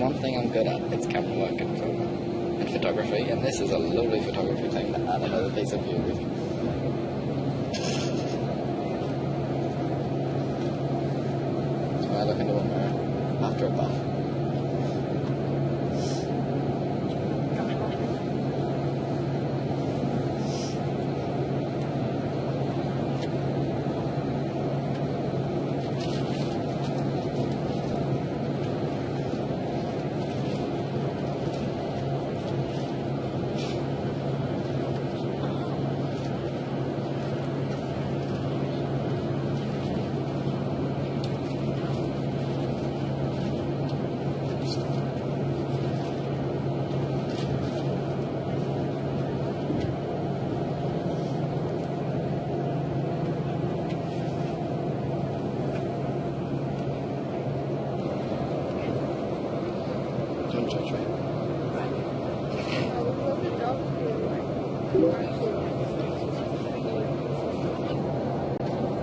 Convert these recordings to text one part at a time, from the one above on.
one thing I'm good at, it's camera work and photography, and this is a lovely photography thing to add another piece of view with. So I look into a mirror after a bath. Don't judge me.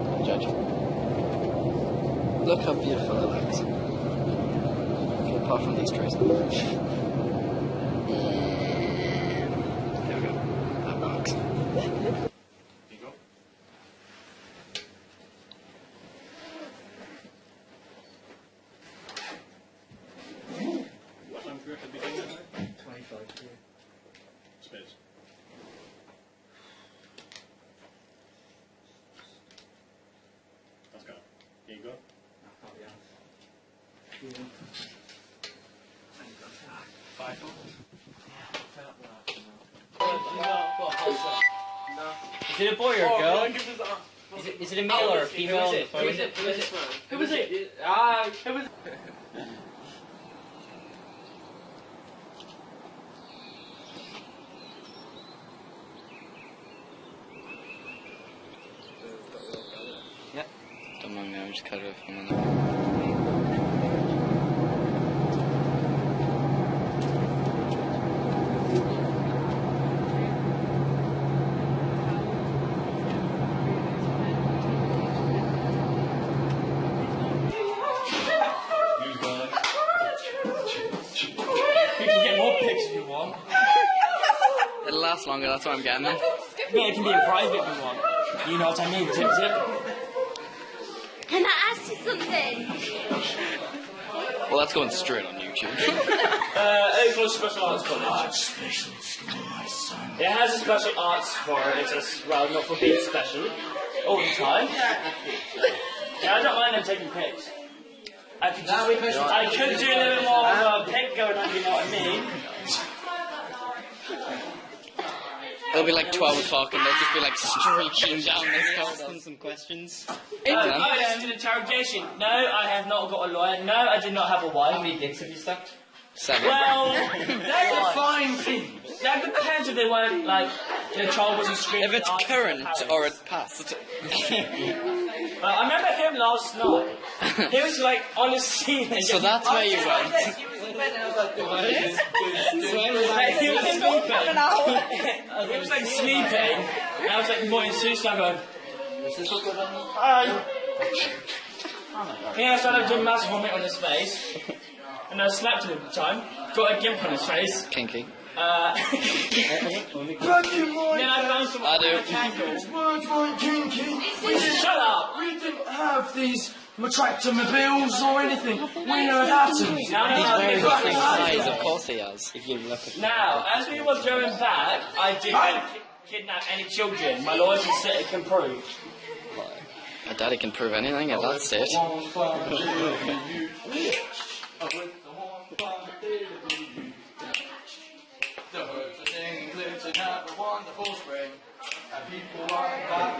Don't judge. Look how beautiful it looks. Okay, apart from these trees. There we go. That works. At the beginning of it? 25, yeah. Space. Let's go. Here you go. Oh, yeah. Yeah. Thank God. 5 dollars. Is it a boy or a girl? Is it a male or a female? Who is it? Who is it? Who was it? Who was it? Yeah. Don't mind me, I'm just cut it off from another. You can get more pics if you want. It'll last longer, that's what I'm getting at. Yeah, it can be in private if you want. You know what I mean, Tip Tip? Can I ask you something? Well, that's going straight on YouTube. Oakland Special Arts College. It has a special arts for it. It's a, well, not for being special all the time. Yeah, I don't mind them taking pics. I could do a little bit more of a pic going on, you know what I mean? It'll be like 12 o'clock and they'll just be like streaking down this coast on some questions. Oh, yeah, it's an interrogation. No, I have not got a lawyer. No, I did not have a wife. How many dicks have you sucked? 7. Well, that fine thing. That depends if they weren't, like, the child wasn't screaming. If it's current or it's past. I remember him last night. He was like on the ceiling. So that's where you went. He was sleeping. He was like sleeping. And I was like, morning suicide going. Hi. Yeah, so I did massive vomit on his face. And I slapped him at the time. Got a gimp on his face. Kinky. Then I found some tangles. Words weren't kinky. Shut up! We didn't have these retractomobiles or anything. We had atoms. He's very distinct size, of course he has. If you look at Now, as we were going back, I didn't kidnap any children. My lawyers can prove. My daddy can prove anything at that stage. The birds are singing, glitching, have a wonderful spring. And people like that.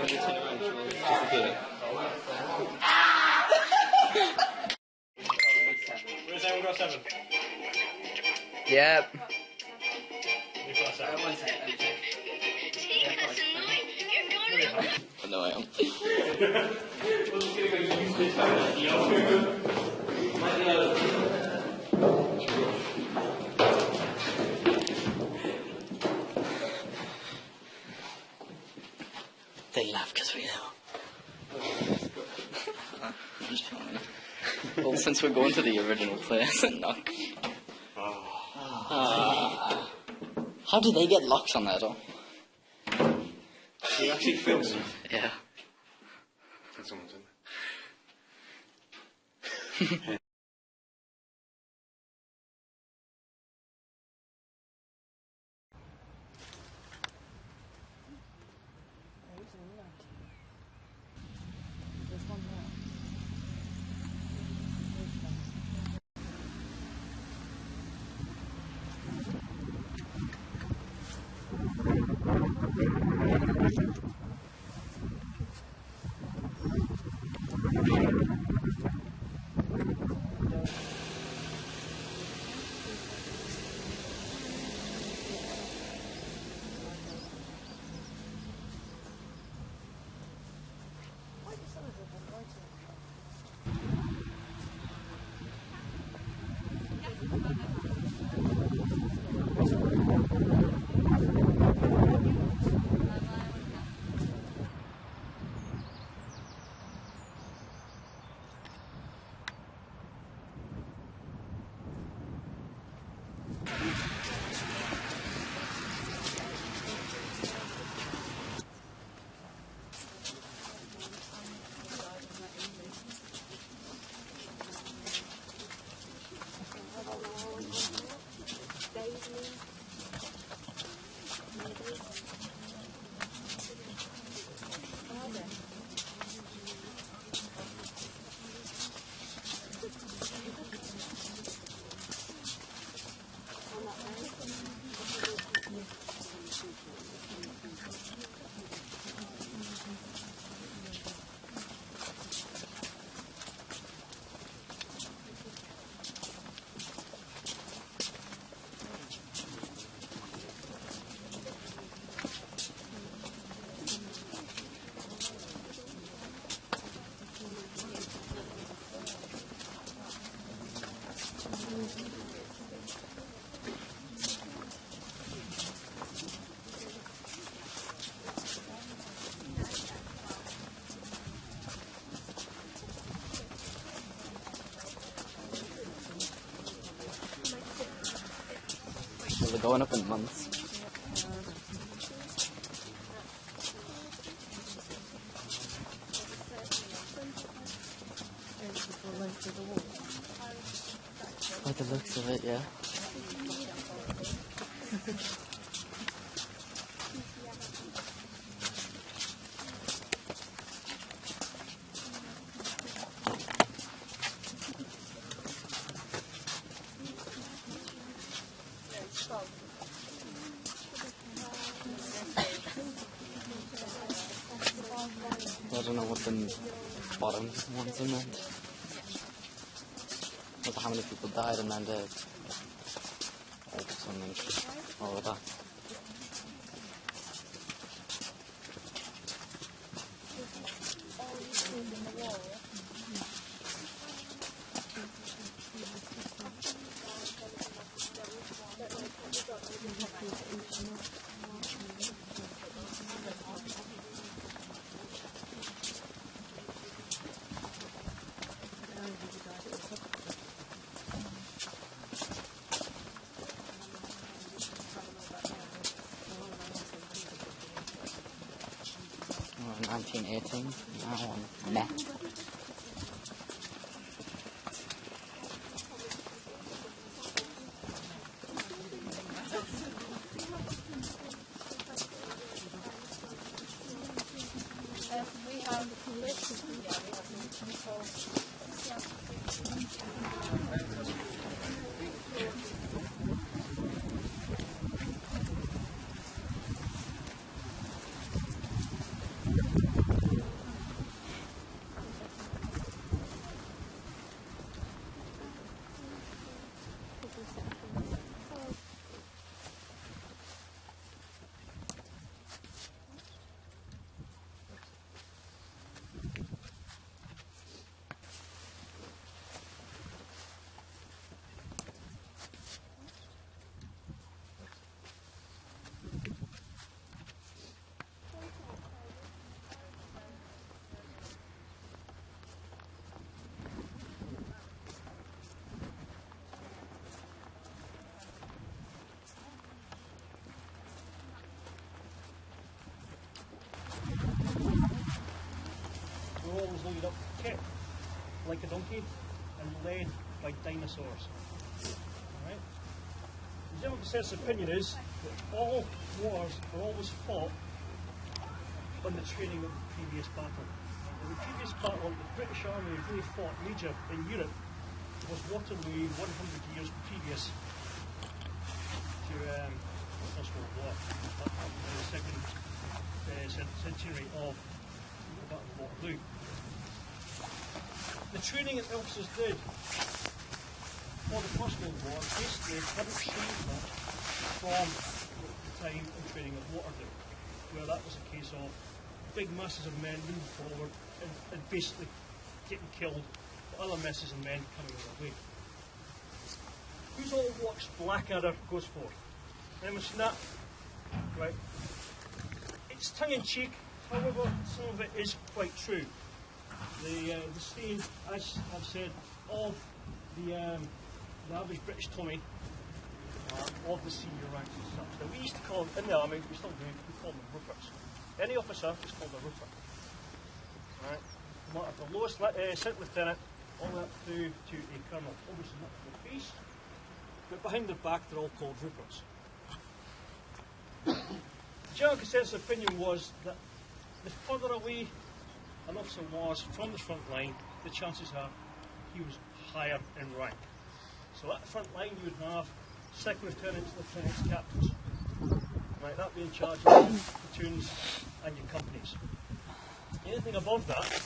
Where's everyone got 7? Yep. You've got 7. No, I am. They laugh because we know. I'm just fine. Well, since we're going to the original place, knock. How did they get locks on that door? You actually filmed it. Yeah. That's someone's in. They're going up in months. By the looks of it, yeah. I don't know what the bottom ones are meant. I don't know how many people died and then dead. Or something. All of that. Oh, 1918. Now on meth. was loaded up, kept like a donkey, and led by dinosaurs. Alright? The general consensus opinion is that all wars are always fought on the training of the previous battle. And the previous battle the British Army really fought major in Europe was Waterloo 100 years previous to the First World War. That happened in the second centenary of the Battle of Waterloo. The training that officers did for the First World War basically hadn't changed much from the time and training of Waterloo, where that was a case of big masses of men moving forward and basically getting killed, other masses of men coming their way. Who's all watched Blackadder goes for? I mentioned that, right? It's tongue in cheek, however, some of it is quite true. The scene, as I've said, of the average British Tommy of the senior ranks and such. Now, we used to call them, in the army, we still do, we call them Ruperts. Any officer is called a Rupert. Right? From the lowest second lieutenant all the way up through to a colonel. Obviously not to the face, but behind their back they're all called Ruperts. The general consensus opinion was that the further away an officer was from the front line, the chances are he was higher in rank. So at the front line you would have second lieutenants, lieutenants, captains. Right, that being in charge of your platoons and your companies. Anything above that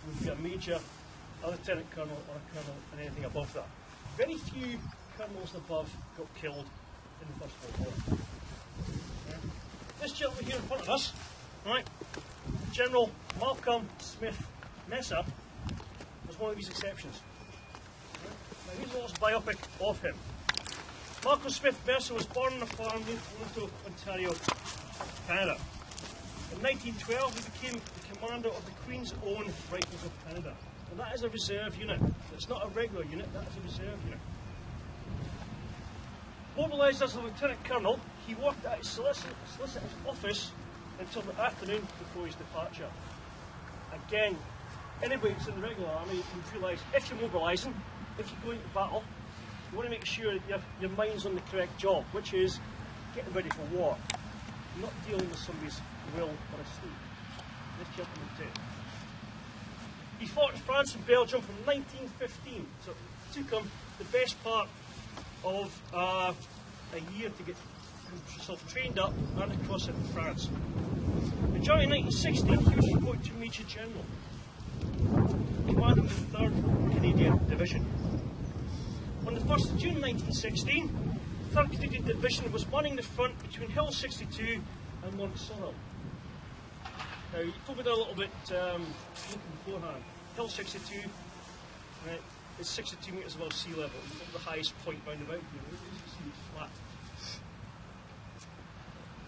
would be a major, a lieutenant colonel or a colonel, and anything above that. Very few colonels above got killed in the First World War. Right. This gentleman here in front of us, right, General Malcolm Smith Messer, was one of these exceptions. Right. Now here's a little biopic of him. Malcolm Smith Messer was born on a farm near Toronto, Ontario, Canada. In 1912 he became the commander of the Queen's Own Rifles of Canada. And that is a reserve unit. It's not a regular unit, that is a reserve unit. Mobilised as a lieutenant colonel, he worked at his solicitor's office until the afternoon before his departure. Again, anybody that's in the regular army would realise if you're mobilising, if you're going to battle, you want to make sure that your mind's on the correct job, which is getting ready for war, not dealing with somebody's will or asleep. This gentleman did. He fought in France and Belgium from 1915, so it took him the best part of a year to get himself trained up and across into France. In January 1916, he was promoted to Major General, commanding the 3rd Canadian Division. On the 1st of June 1916, the 3rd Canadian Division was manning the front between Hill 62 and Mont Sorel. Now, you told me that a little bit beforehand. Hill 62 is 62 metres above sea level. It's the highest point round about here. As you can see, it's flat.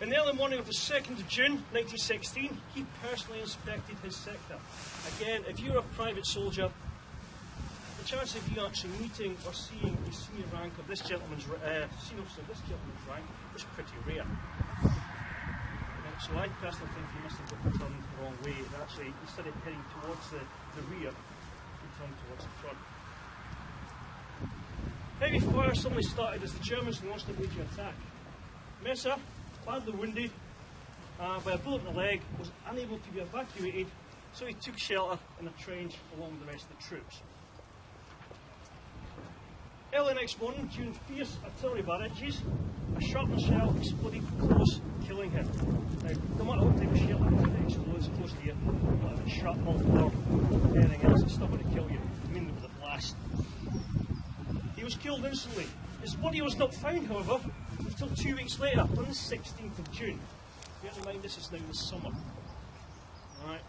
In the early morning of the 2nd of June 1916, he personally inspected his sector. Again, if you're a private soldier, the chance of you actually meeting or seeing a senior rank of this gentleman's senior officer of this gentleman's rank was pretty rare. So I personally think he must have got turned the wrong way, and actually instead of heading towards the rear, he turned towards the front. Heavy fire suddenly started as the Germans launched a major attack. Messer, badly wounded by a bullet in the leg, was unable to be evacuated, so he took shelter in a trench along with the rest of the troops. Early next morning, during fierce artillery barrages, a shrapnel shell exploded close, killing him. Now, no matter what type of shell it explodes close to you, whether it's shrapnel or anything else, it's still going to kill you, mainly with a blast. He was killed instantly. His body was not found, however, until 2 weeks later, on the 16th of June. Bear in mind, this is now the summer. Alright?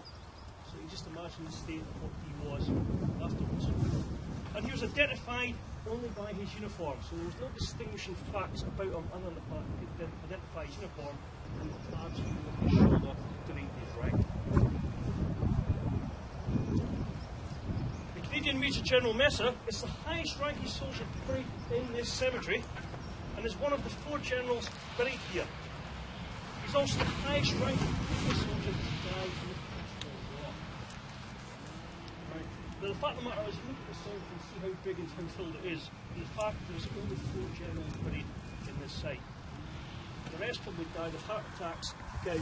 So you just imagine the state of what he was afterwards. And he was identified only by his uniform, so there was no distinguishing facts about him other than the fact that he could identify his uniform and the tabs on his shoulder to read his rank. The Canadian Major General Messer is the highest ranking soldier buried in this cemetery and is one of the 4 generals buried here. He's also the highest ranking soldier to die in the First World War. Now the fact of the matter is, look at the south and see how big and how filled it is. In fact, there's only 4 generals buried in this site. The rest probably died of heart attacks, gout,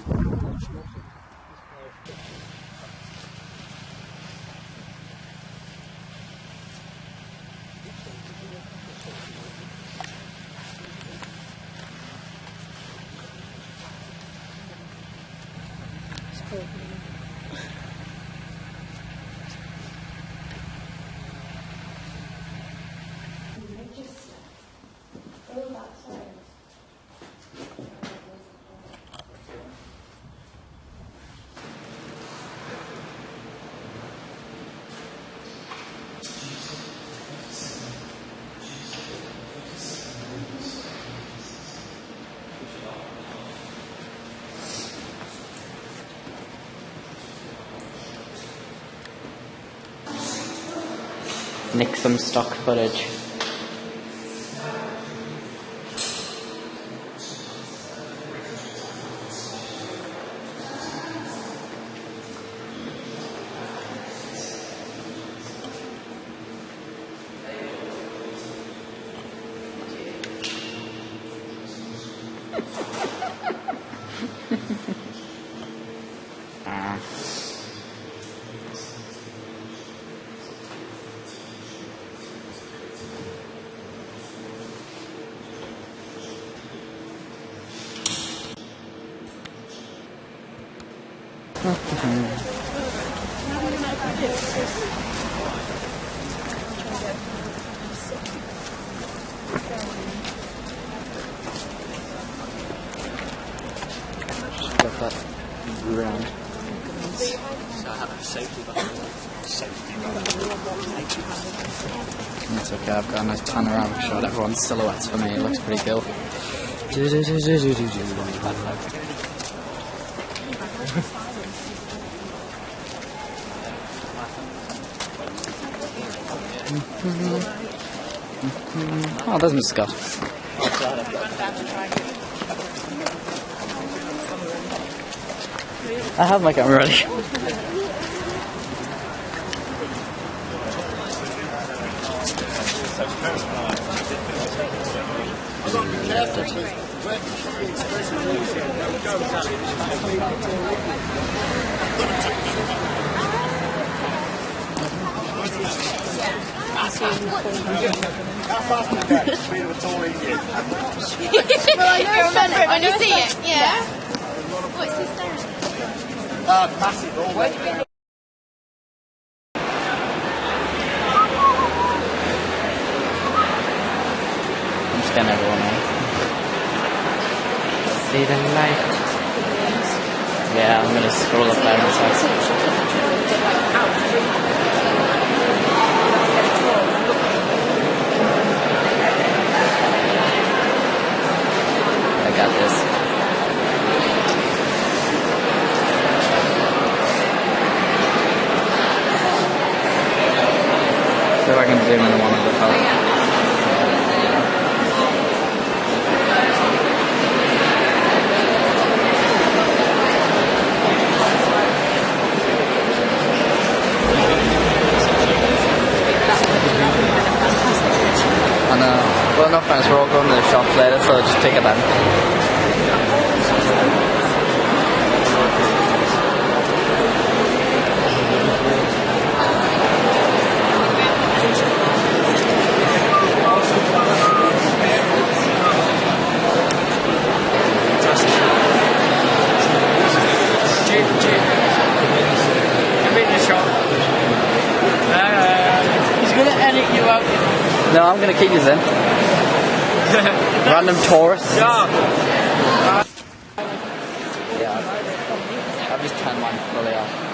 Nick some stock footage. Got that round. So I have a safety button. It's okay, I've got a nice panoramic shot. Everyone's silhouettes for me. It looks pretty cool. Oh, there's Mr. Scott. I have my camera ready. Well, I know remember it when you see it, yeah. What's his name? Massive always. I'm just getting everyone on. See the light. Yeah, I'm gonna scroll up there myself. I got this. See if I can zoom in one of the top. I know. Well, no friends, we're all going to the shops later, so just take it then. He's going to edit you out. No, I'm going to keep these in. Random tourists. Yeah. Yeah, I've just turned mine fully off.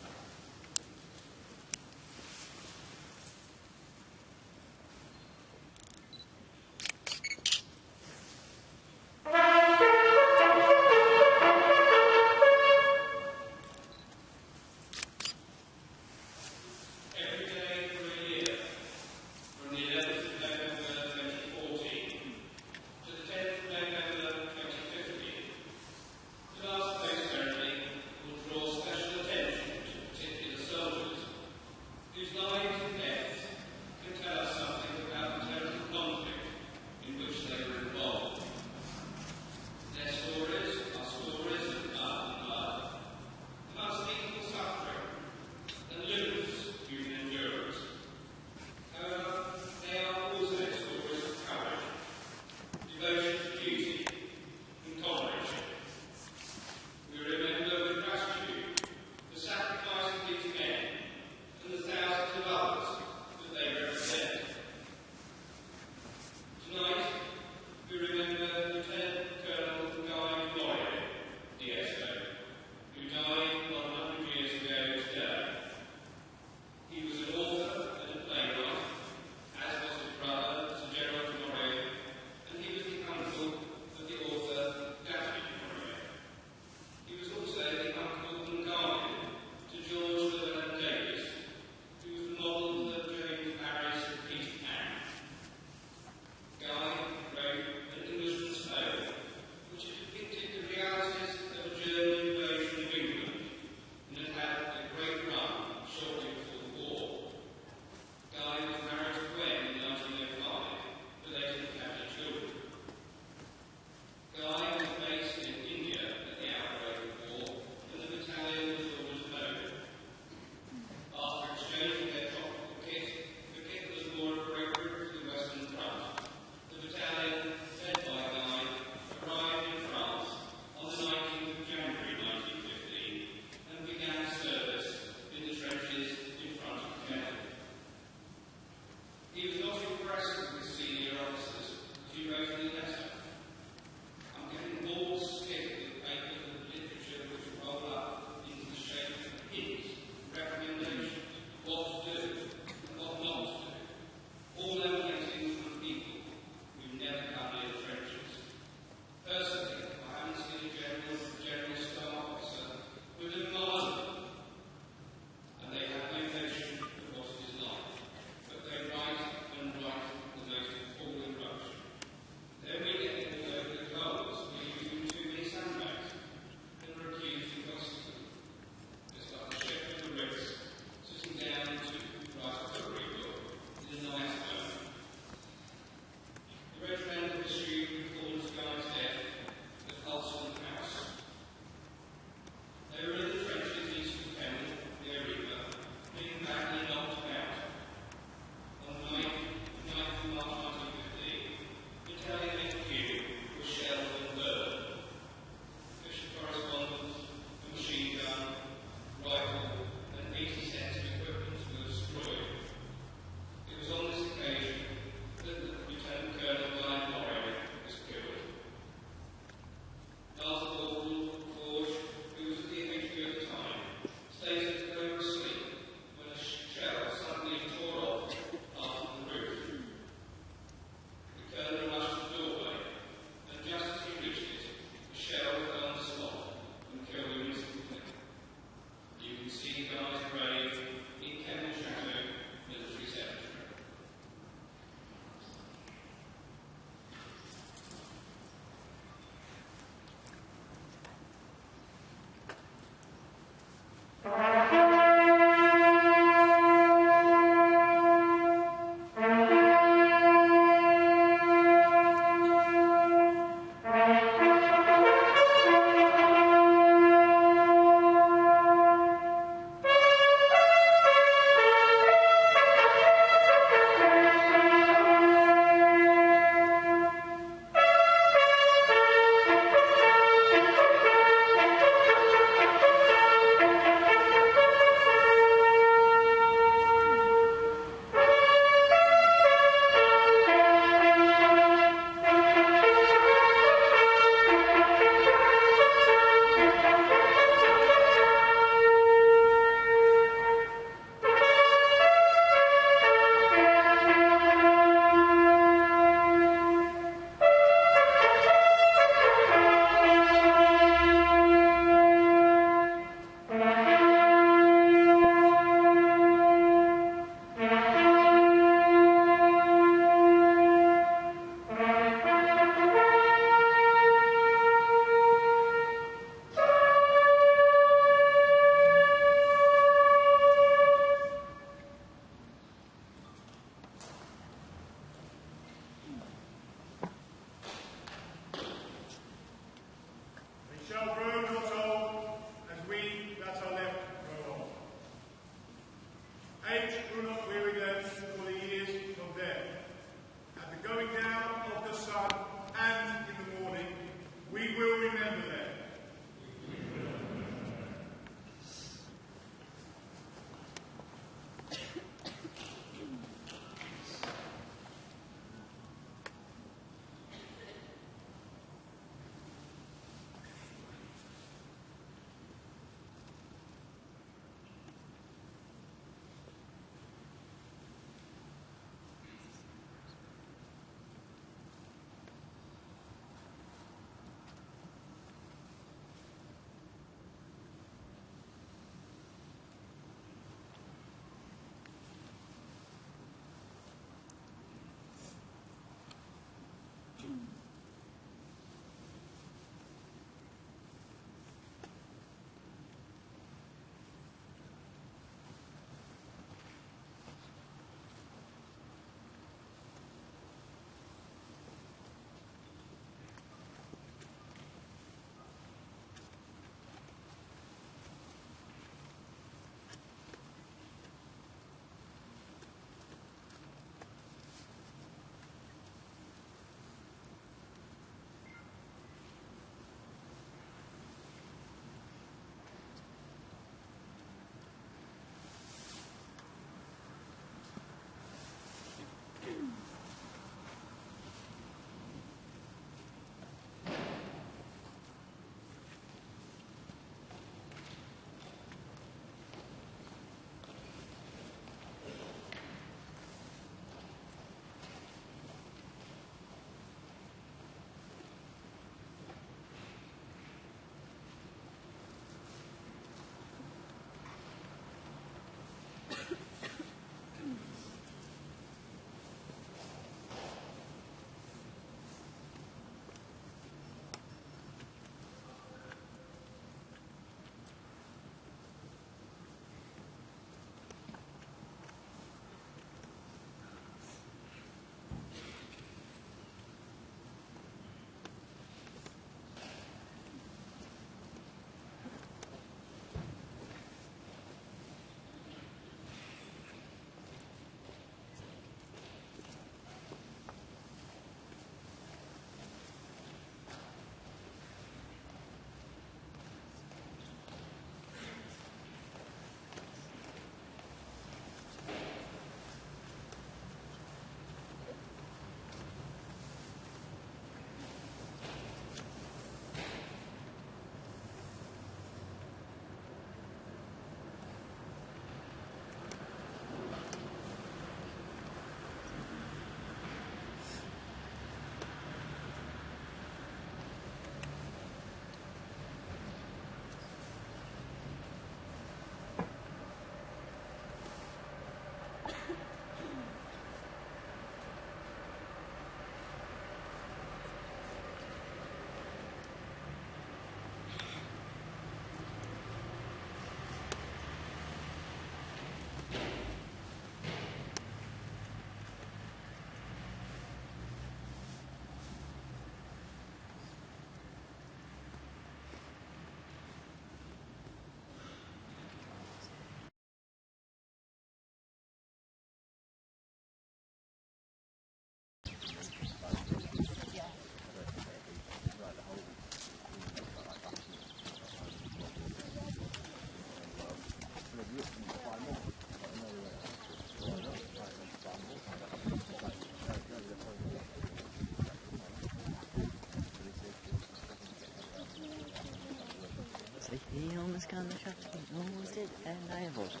scan the chat. Almost did, and I have voted.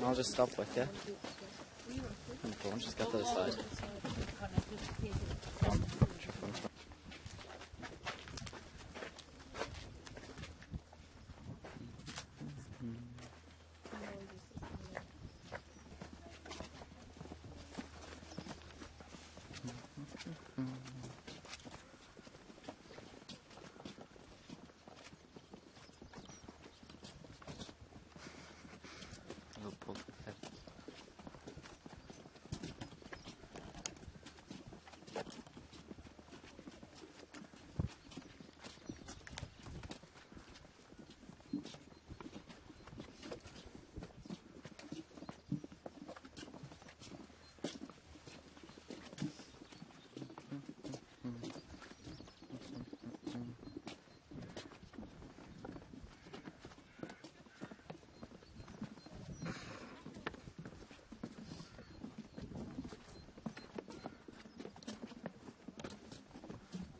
I'll just stop with you. And don't just get to the side.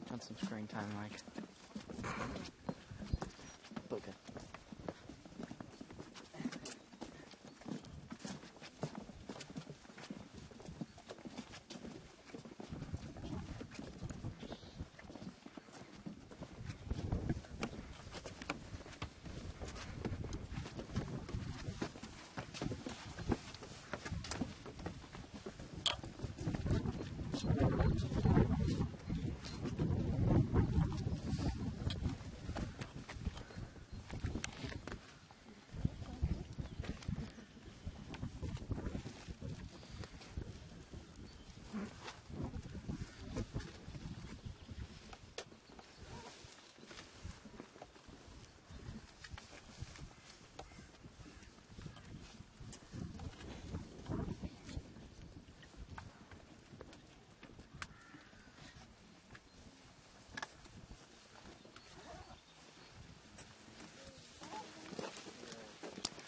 Want some screen time, Mike? Okay.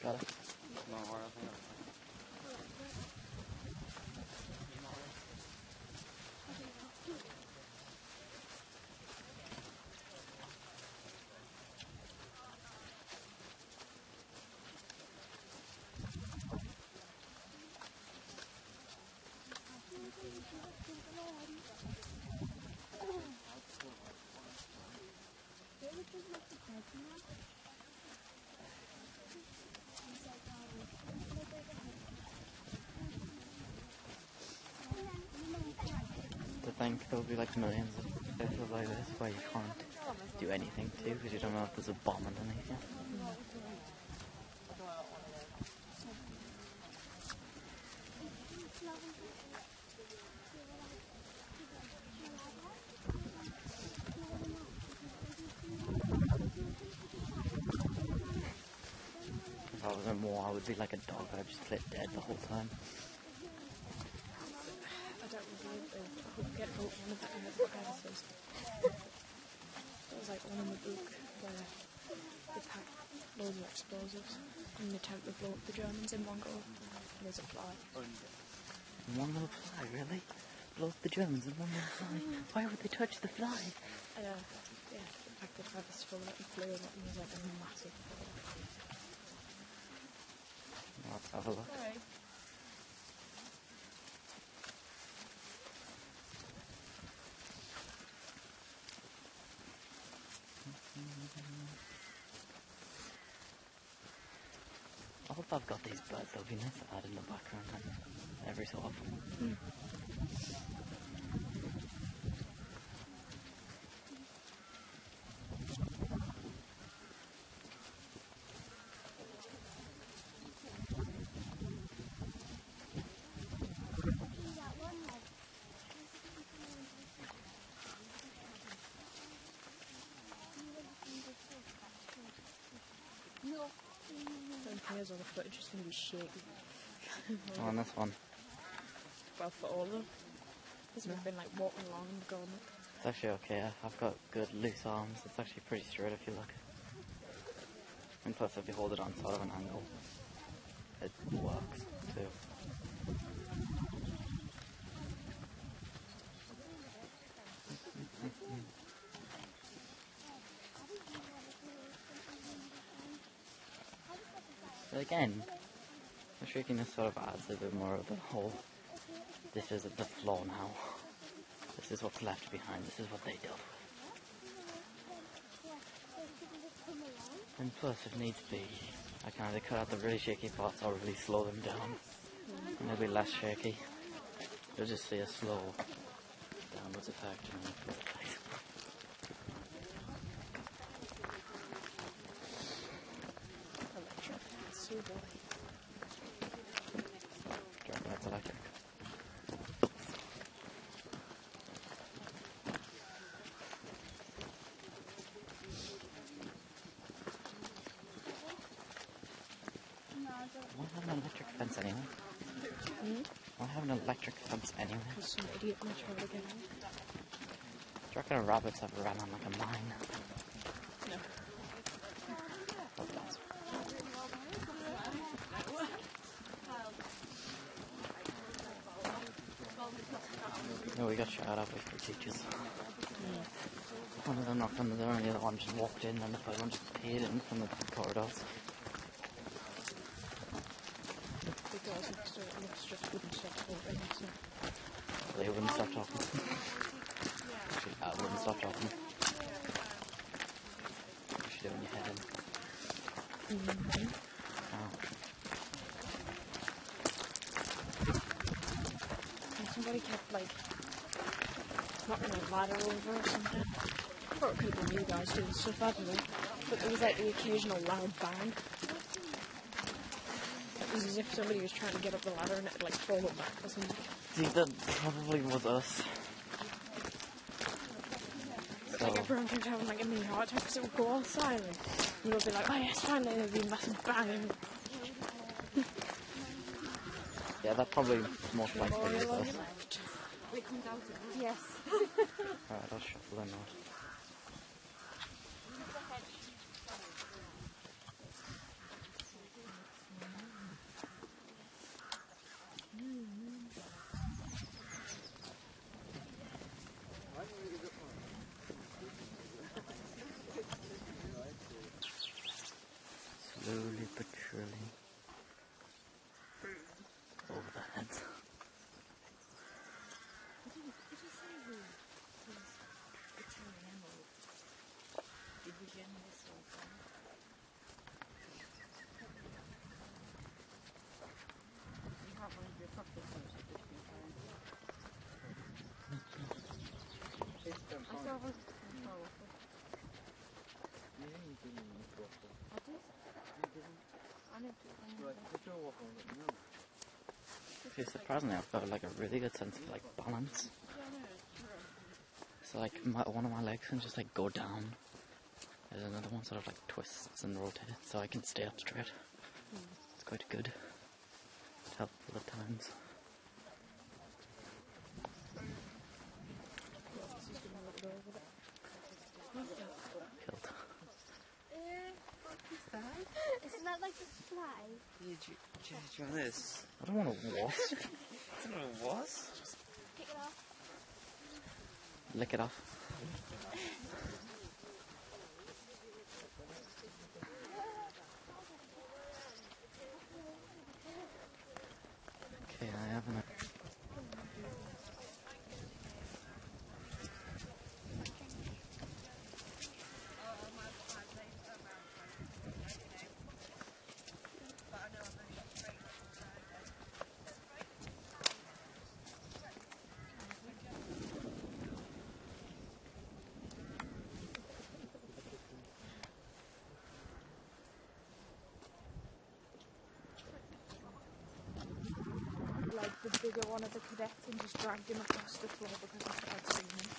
Got it. No, I don't think To think there'll be like millions of places like this where you can't do anything to because you don't know if there's a bomb underneath you. If I was in war, I would be like a dog. I'd just play dead the whole time. I don't really get one of the crevices. There was like one in the book where they packed loads of explosives and they attempt to blow up the Germans in one go. And there's a fly. In one little fly, really? Blow up the Germans in one little fly? Why would they touch the fly? Yeah, they packed the crevice full of it and flew in it and there's like a massive fly. Let's have a look. Sorry. I hope I've got these birds. They'll be nice to add in the background every so often. The hairs on the footage is going to be shaky. On this one. Well, for all of them. Because we've been like walking along and going. It's actually okay. I've got good loose arms. It's actually pretty straight if you look. And plus if you hold it on sort of an angle, it works too. But again, the shakiness sort of adds a bit more of the whole, this is the flaw now. This is what's left behind, this is what they dealt with. And plus, if needs be, I can either cut out the really shaky parts or really slow them down. And they'll be less shaky. You'll just see a slow downwards effect. So boy. That's electric. Why have an electric fence anyway? Why have an electric fence anyway? Because some idiot might try to get out. Do you reckon rabbits have ran on like a mine? No. Probably not. No, we got shot at by three teachers. One of them knocked on the door and the other one just walked in and the third one just peeled in from the corridors. The girls next door just wouldn't stop talking, so. They wouldn't stop talking. Actually, I wouldn't stop talking. What you doing your head in? Oh. And somebody kept, like, knocking a ladder over or something. Or it could have been you guys doing stuff, I don't know. But there was, like, the occasional loud bang. It was as if somebody was trying to get up the ladder and it had, like, fallen back or something. See, that probably was us. But, like, everyone kept having, like, a mini heart attack because it would go all silent. And we'd be like, oh yes, finally, there'd be a massive bang. Yeah, that probably most likely was us. It comes out. Yes. Alright, I'll shuffle them out. Slowly but surely over the heads. Okay, surprisingly I've got like a really good sense of like balance. So like one of my legs can just like go down. There's another one sort of like twists and rotates so I can stay up straight. It's quite good. It's helpful at times. Killed. Isn't that like a fly? Do you want this? I don't want a wasp. I don't know what? Pick it off. Lick it off. Okay, I have an... Like the bigger one of the cadets and just dragged him across the floor because he started screaming.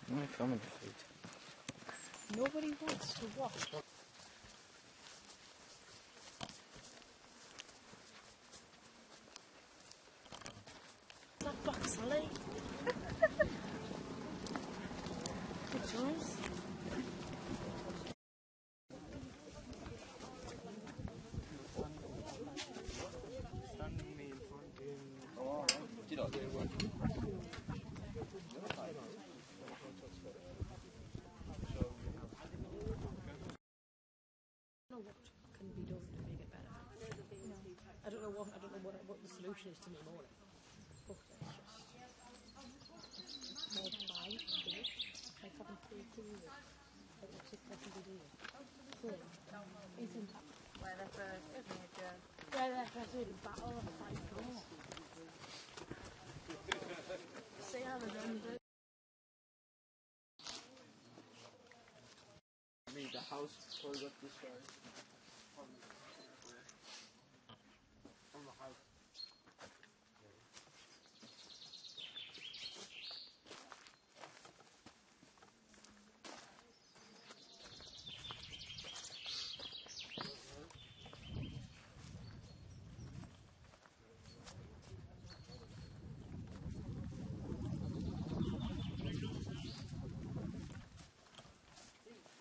I'm only filming your feet. Nobody wants to watch. That box, Sally. Good choice. Standing know what can be done to make it better. I don't know what the solution is to me morning. But it's just more pride, like having pre-cleaning. Like what's it that can be doing? Clean. Isn't that Where their first major. where they're first in battle and fight for more? See how they're done do. I mean, the house before we got destroyed. From the house.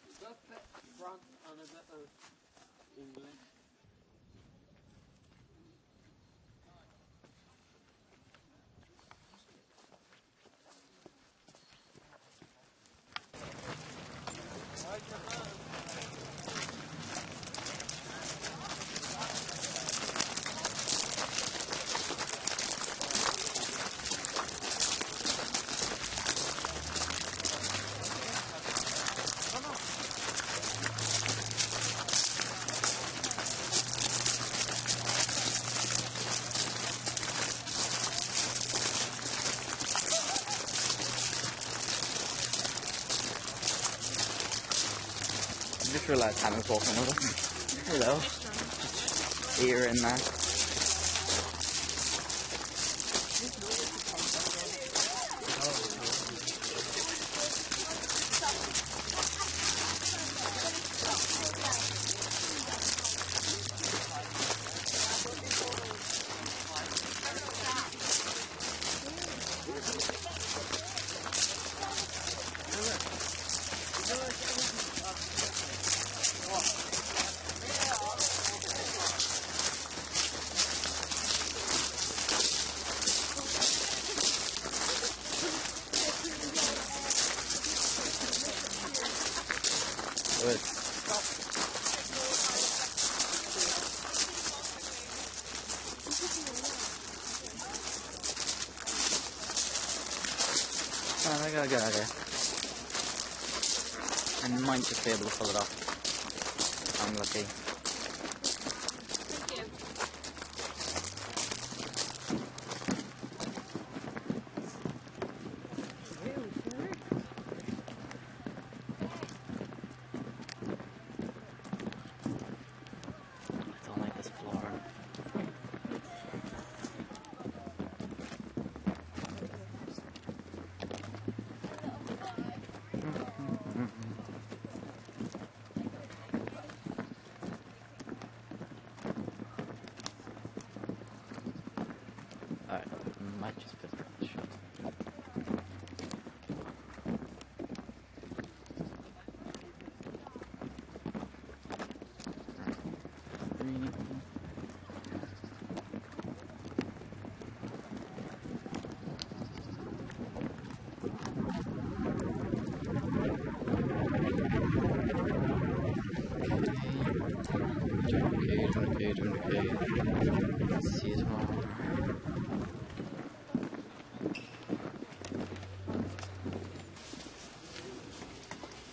Is that front and a bit of English? I just realised Hannah's walking over. Hello. Just ear in there. Good. I think I'll get out of here. I might just be able to pull it off. I'm lucky. I don't like this floor. Alright, might just put that shut. Okay. Let's see it more.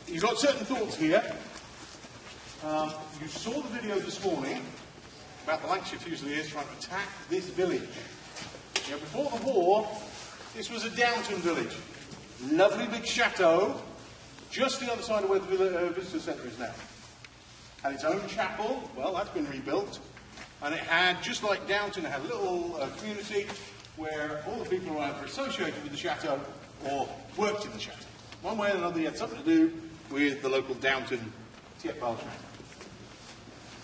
You've got certain thoughts here. You saw the video this morning about the Lancashire Fusiliers trying to attack this village. Now, before the war, this was a Downton village. Lovely big chateau, just the other side of where the visitor centre is now. Had its own chapel, well, that's been rebuilt. And it had, just like Downton, it had a little community where all the people who were either associated with the chateau or worked in the chateau. One way or another, you had something to do with the local Downton TFL chateau.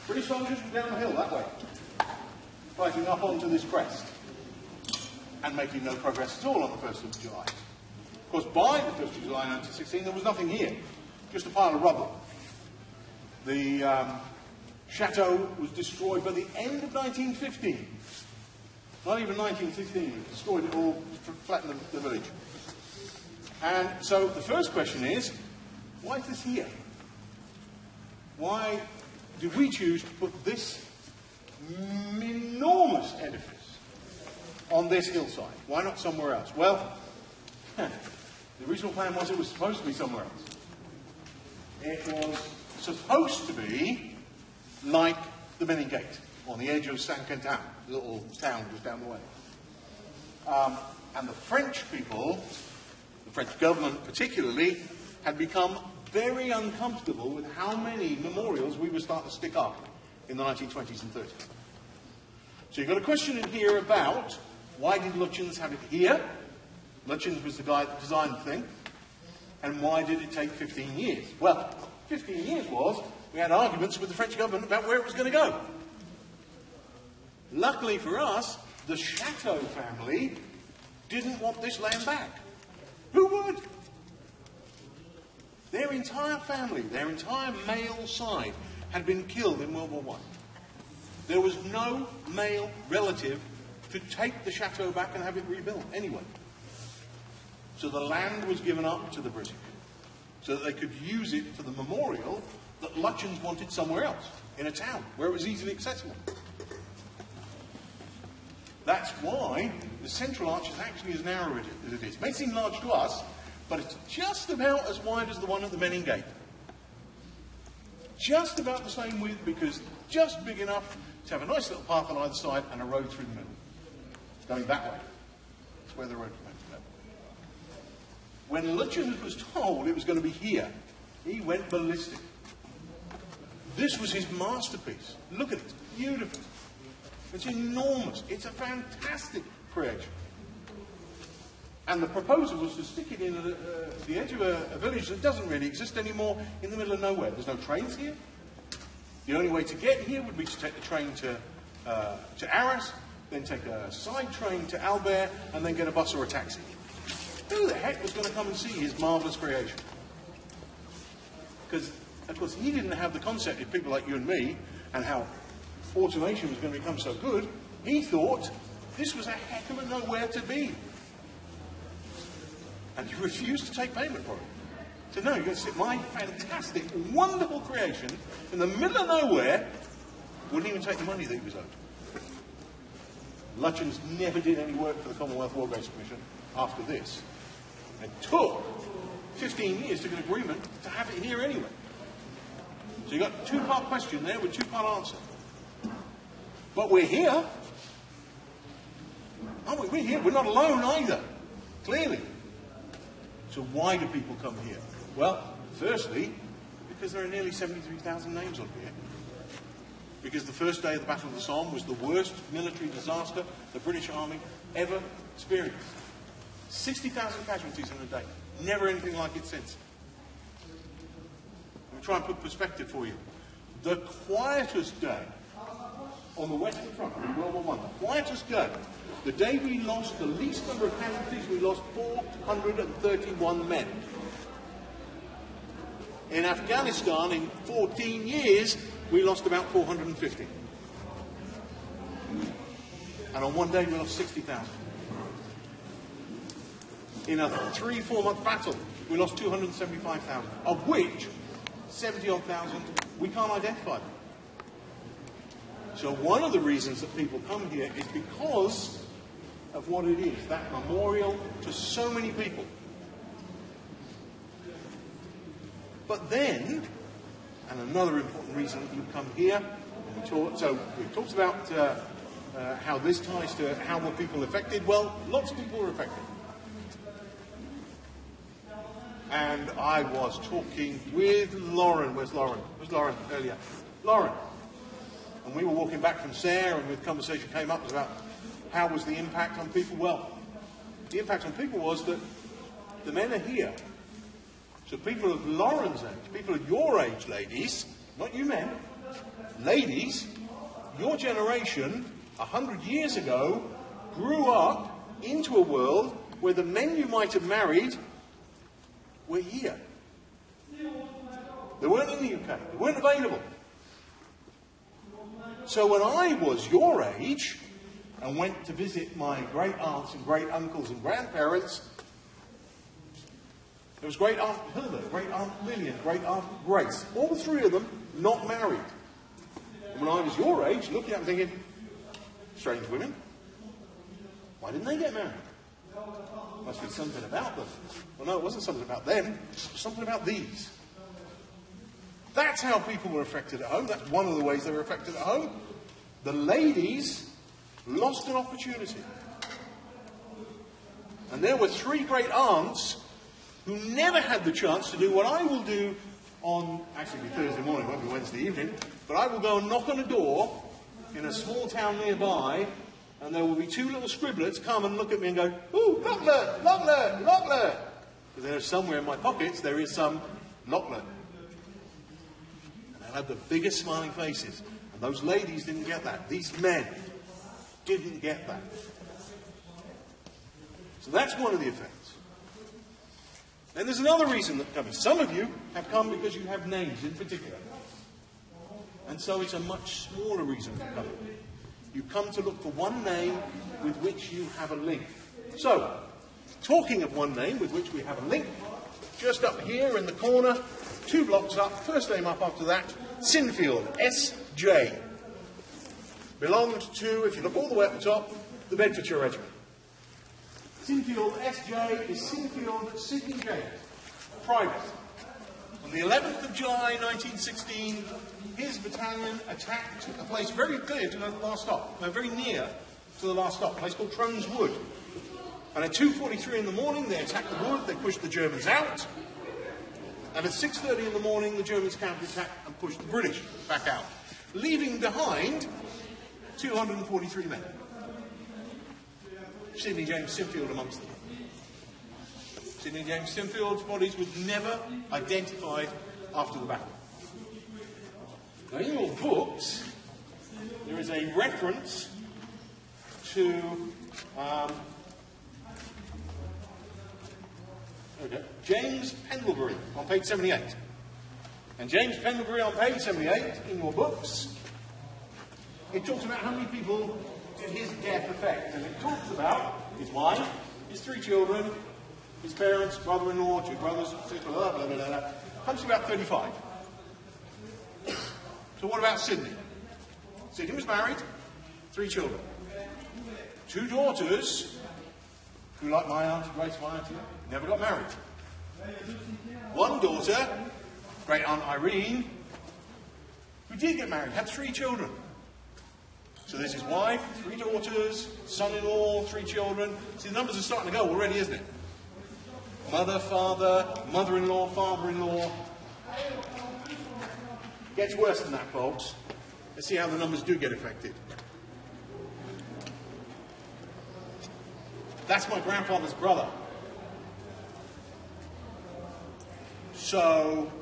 British soldiers were down the hill that way, fighting up onto this crest and making no progress at all on the 1st of July. Of course, by the 1st of July 1916, there was nothing here, just a pile of rubble. The chateau was destroyed by the end of 1915. Not even 1916, it destroyed it all, flattened the village. And so the first question is, why is this here? Why did we choose to put this enormous edifice on this hillside? Why not somewhere else? Well, the original plan was it was supposed to be somewhere else. It was supposed to be like the Menin Gate on the edge of Centenary, a little town just down the way. And the French people, the French government particularly, had become very uncomfortable with how many memorials we were starting to stick up in the 1920s and 30s. So you've got a question in here about why did Lutyens have it here? Lutyens was the guy that designed the thing. And why did it take 15 years? Well, 15 years was, we had arguments with the French government about where it was going to go. Luckily for us, the Chateau family didn't want this land back. Who would? Their entire family, their entire male side, had been killed in World War I. There was no male relative to take the chateau back and have it rebuilt anyway. So the land was given up to the British so that they could use it for the memorial that Lutyens wanted somewhere else, in a town, where it was easily accessible. That's why the central arch is actually as narrow as it is. It may seem large to us, but it's just about as wide as the one at the Menin Gate. Just about the same width, because just big enough to have a nice little path on either side and a road through the middle. Going that way. That's where the road went. When Lutyens was told it was going to be here, he went ballistic. This was his masterpiece. Look at it. It's beautiful. It's enormous. It's a fantastic creation. And the proposal was to stick it in at the edge of a village that doesn't really exist anymore, in the middle of nowhere. There's no trains here. The only way to get here would be to take the train to Arras, then take a side train to Albert, and then get a bus or a taxi. Who the heck was going to come and see his marvellous creation? Because, of course, he didn't have the concept of people like you and me, and how automation was going to become so good. He thought this was a heck of a nowhere to be. And he refused to take payment for it. He said, no, you're going to sit my fantastic, wonderful creation in the middle of nowhere. Wouldn't even take the money that he was owed. Lutyens never did any work for the Commonwealth War Graves Commission after this. It took 15 years to get an agreement to have it here anyway. So you've got a two-part question there with a two-part answer. But we're here. Aren't we? We're here. We're not alone either. Clearly. So why do people come here? Well, firstly, because there are nearly 73,000 names on here. Because the first day of the Battle of the Somme was the worst military disaster the British Army ever experienced. 60,000 casualties in a day. Never anything like it since. Let me try and put perspective for you. The quietest day on the Western Front in World War I, the quietest day, the day we lost the least number of casualties, we lost 431 men. In Afghanistan, in 14 years, we lost about 450. And on one day, we lost 60,000. In a 3-4 month battle, we lost 275,000, of which 70-odd thousand we can't identify them. So one of the reasons that people come here is because of what it is, that memorial to so many people. But then, and another important reason that you come here, so we've talked about how this ties to how were people affected. Well, lots of people were affected. And I was talking with Lauren. Where's Lauren? Where's Lauren earlier? Lauren. And we were walking back from Serre, and the conversation came up about how was the impact on people. Well, the impact on people was that the men are here. So people of Lauren's age, people of your age, ladies, not you men, ladies, your generation, 100 years ago, grew up into a world where the men you might have married were here. They weren't in the UK. They weren't available. So when I was your age and went to visit my great aunts and great uncles and grandparents, there was great aunt Hilda, great aunt Lillian, great aunt Grace. All three of them not married. And when I was your age, looking at them thinking, strange women, why didn't they get married? Must be something about them. Well, no, it wasn't something about them. It was something about these. That's how people were affected at home. That's one of the ways they were affected at home. The ladies lost an opportunity. And there were 3 great aunts who never had the chance to do what I will do on, actually it'll be Thursday morning, it won't be Wednesday evening, but I will go and knock on a door in a small town nearby, and there will be 2 little scribblets come and look at me and go, ooh, Locklear, Locklear, Locklear. Because there's somewhere in my pockets, there is some Locklear. And they'll have the biggest smiling faces. And those ladies didn't get that. These men didn't get that. So that's one of the effects. And there's another reason that comes. Some of you have come because you have names in particular. And so it's a much smaller reason for coming. You come to look for one name with which you have a link. So, talking of one name with which we have a link, just up here in the corner, 2 blocks up, first name up after that, Sinfield, S.J. Belonged to, if you look all the way at the top, the Bedfordshire Regiment. Sinfield, S.J. is Sinfield Sidney James, private. On the 11th of July 1916, his battalion attacked a place very clear to the last stop, very near to the last stop, a place called Trones Wood. And at 2:43 in the morning, they attacked the wood, they pushed the Germans out. And at 6:30 in the morning, the Germans counter-attacked and pushed the British back out, leaving behind 243 men. Sidney James Sinfield amongst them. Sidney James Sinfield's bodies were never identified after the battle. Now, in your books, there is a reference to James Pendlebury on page 78. And James Pendlebury on page 78 in your books, it talks about how many people did his death affect. And it talks about his wife, his 3 children, his parents, brother-in-law, 2 brothers, sister, blah, blah, blah, blah. Comes to about 35. So what about Sidney? Sidney was married, 3 children. 2 daughters, who, like my auntie Grace, my auntie, never got married. 1 daughter, great aunt Irene, who did get married, had 3 children. So there's his wife, 3 daughters, son-in-law, 3 children. See, the numbers are starting to go already, isn't it? Mother, father, mother-in-law, father-in-law. Gets worse than that, folks. Let's see how the numbers do get affected. That's my grandfather's brother. So,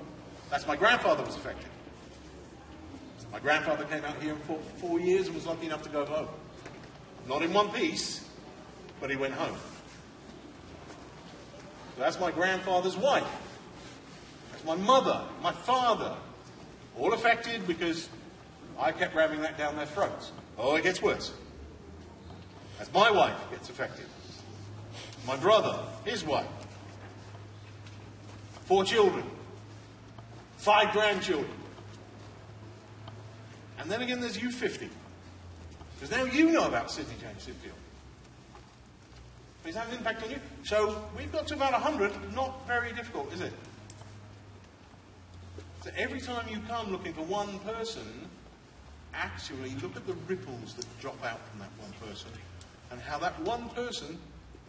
that's my grandfather was affected. My grandfather came out here for 4 years and was lucky enough to go home. Not in one piece, but he went home. So that's my grandfather's wife. That's my mother, my father. All affected because I kept ramming that down their throats. Oh, it gets worse. As my wife gets affected. My brother, his wife. 4 children. 5 grandchildren. And then again, there's you 50. Because now you know about Sidney James Sinfield. Does that have an impact on you? So we've got to about 100. Not very difficult, is it? So every time you come looking for one person, actually look at the ripples that drop out from that one person and how that one person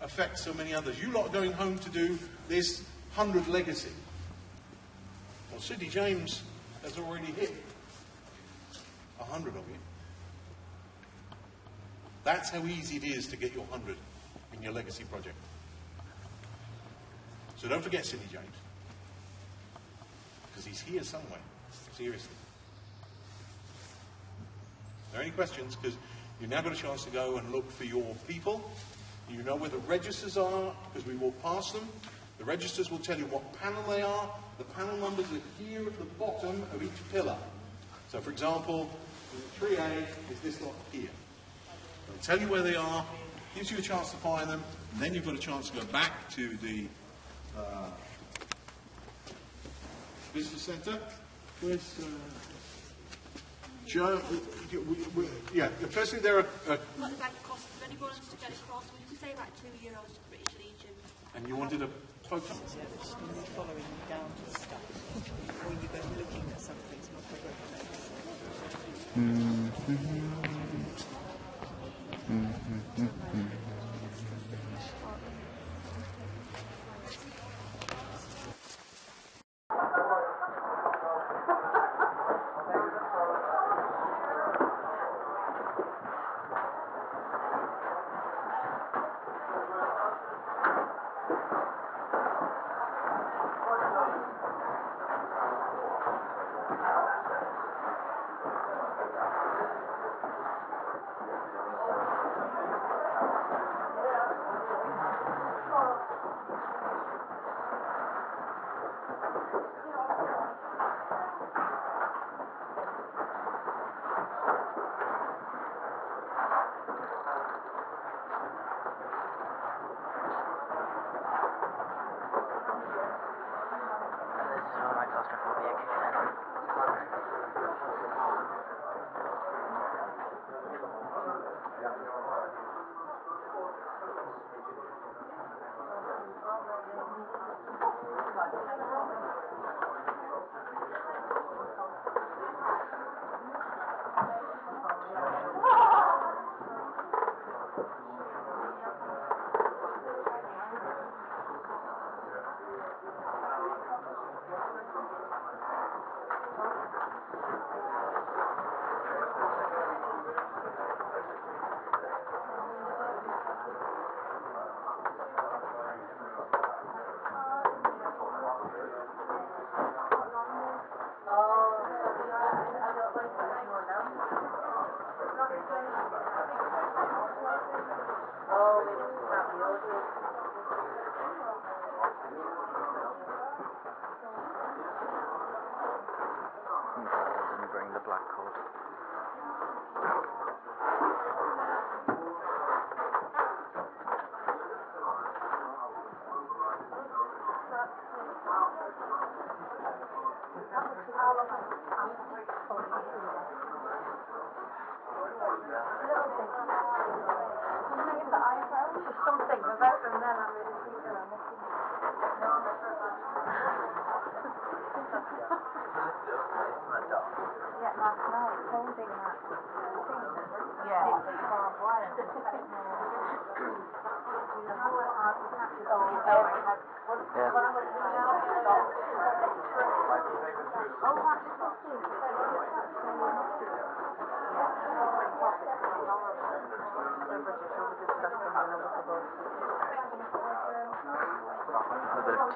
affects so many others. You lot are going home to do this 100 legacy. Well, Sidney James has already hit 100 of you. That's how easy it is to get your 100 in your legacy project. So don't forget Sidney James. Because he's here somewhere. Seriously. Are there any questions? Because you've now got a chance to go and look for your people. You know where the registers are, because we walk past them. The registers will tell you what panel they are. The panel numbers are here at the bottom of each pillar. So, for example, 3A is this lot here. They'll tell you where they are, gives you a chance to find them, and then you've got a chance to go back to the visitor centre. Where's Yeah, firstly there are... What the bank cost for anyone to get across? We can say about €2 to British Legion. And you wanted a photo? Yeah, but just when you're following them down to the stuff, or you go looking at something, it's not very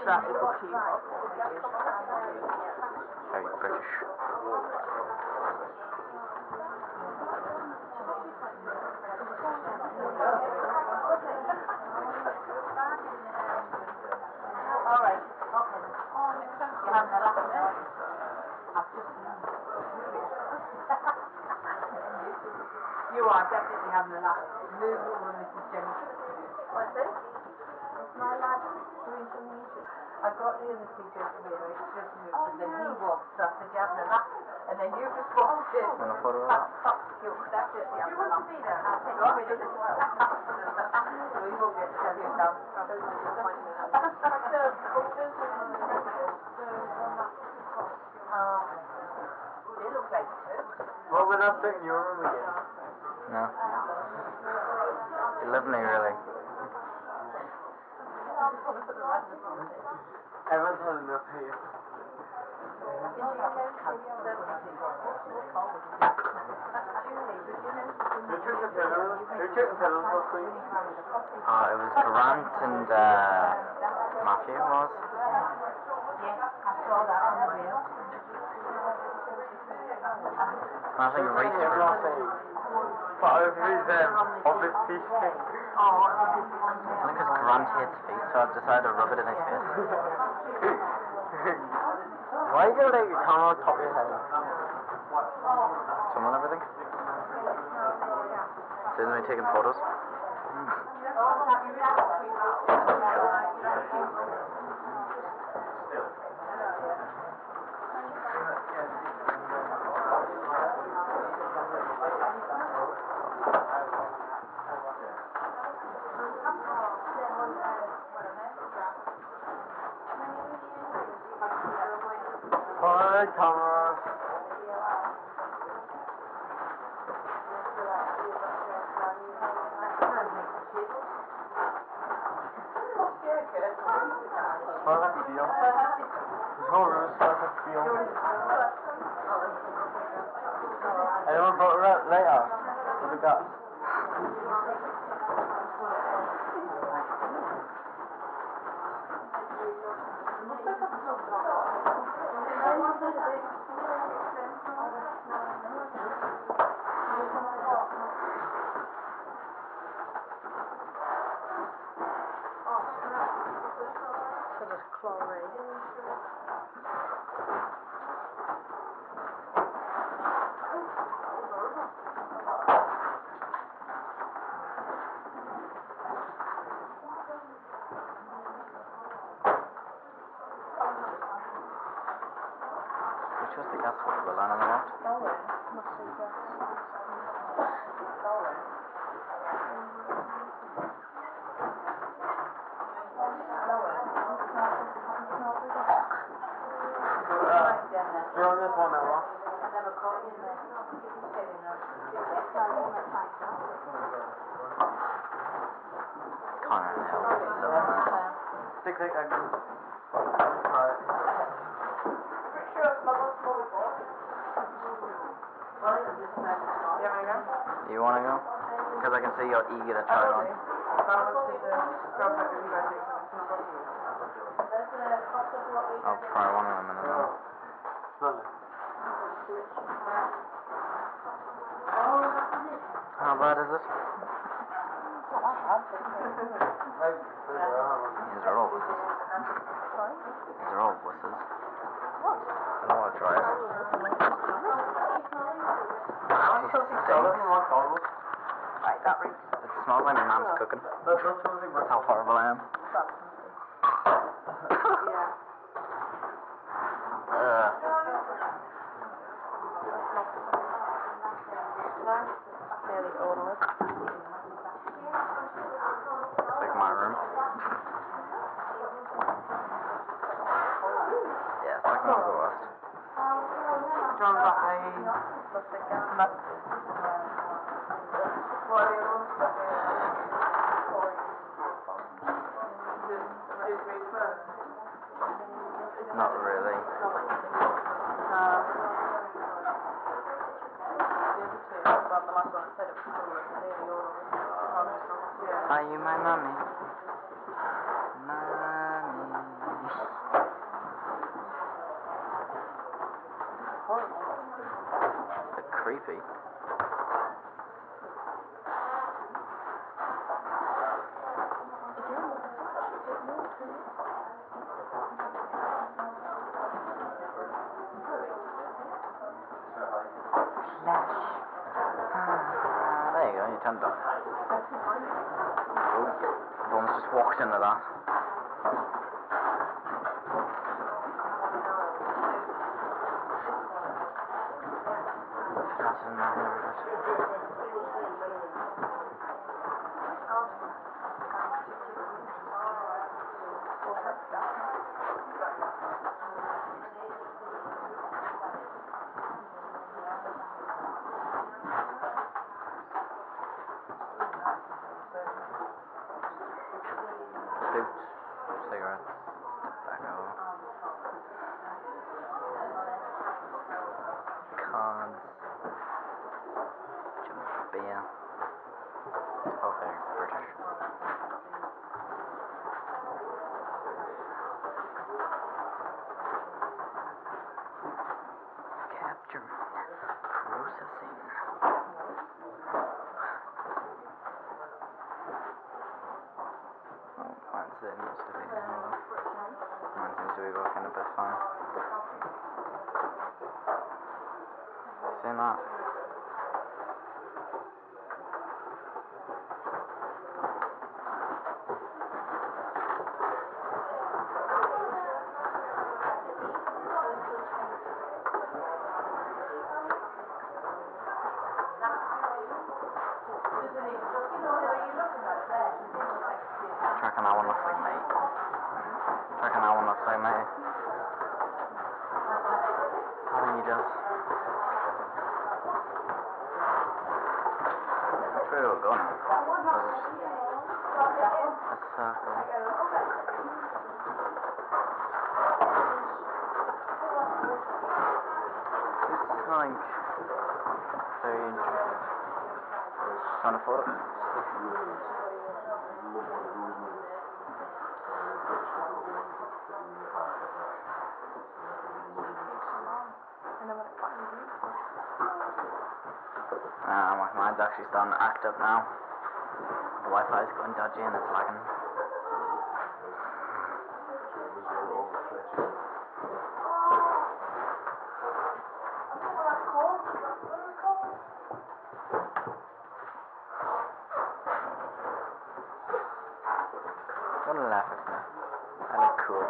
That is a teapot. Very British. Alright, okay. You have the last one. You are definitely having the last. Move over, Mrs. Jenny. What's this? My lad doing something interesting. I got the other two gentlemen, it's just moved, and then he walked, so I said, you having a laugh? And then you just walked in. Want a photo of that? You'll definitely have a laugh. Do you want to be there? I said, you want me to as well? So we will get to tell you now. They look like two. Well, we're not in your room again. No. You love me, really. Everyone's had enough here. Who took the pillows? Who took the pillows last week? It was Grant and Matthew was. Yes, I saw that on the wheel. I think Reese But over his feet thing. Oh, I think because Grant hates feet, so I've decided to rub it in his face. Why are you gonna let your camera on top of your head? Someone everything? Isn't me taking photos? That's what we're learning about. You're on this one now, Connor and Hill is loving this. 6 seconds. You wanna go? Because I can see you're eager to try it on. I'll try one of them in a minute. Smell it. How bad is it? These are all wusses. These are all wusses. I want to try it. It smells like my mom's cooking. That's how horrible I am. It's like my room. Yeah, it's like mine's the worst. Not really. Are you my mommy? Mommy. They're creepy. There you go, you turned off. Everyone's just walked into that. That's in my hair. Boots, cigarettes, tobacco, cards, beer. Oh, they're British. Capture processing. Mine seems to be working a bit fine. Seen that? I reckon that one looks like me. I reckon that one looks like me. I think he does. I'm sure it'll go now. A circle. It's like very interesting. Trying to photo. Mine's actually starting to act up now. The Wi-Fi is going dodgy and it's lagging. Don't laugh at me. I look cool.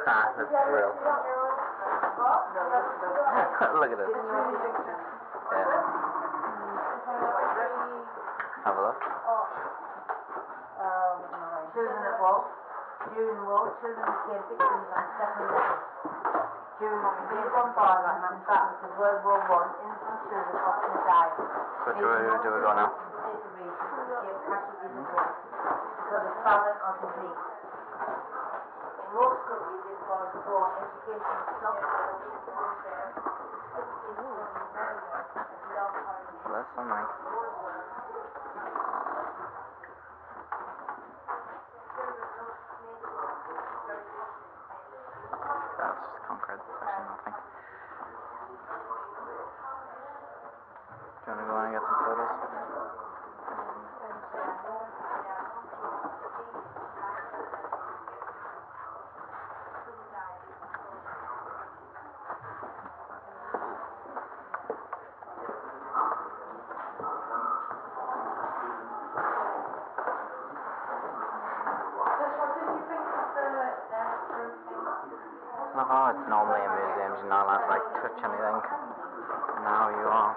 Ah, that's real. Look at it. Yeah. Have a look. Children at war. During the war, children became victims on several levels. During the severe bombardment and battles of World War I, innocent children often died. Which way do we go now? Safer regions became casualties of war because of famine or disease. In most countries involved in war, education stopped. That's so nice. That's just concrete. That's actually nothing. Do you want to go in and get some photos? No, it's normally in museums, you're not allowed to like touch anything. Now you are.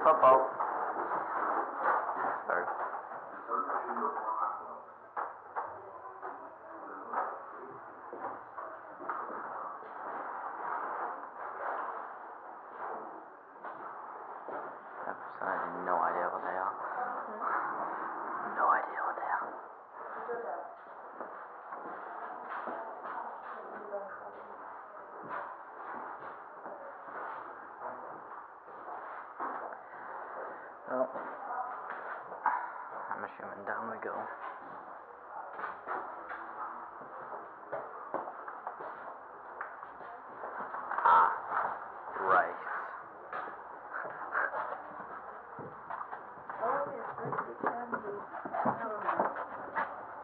Football. Sorry. I have no idea what they are. No idea what they are. Well, I'm assuming down we go. Ah, right.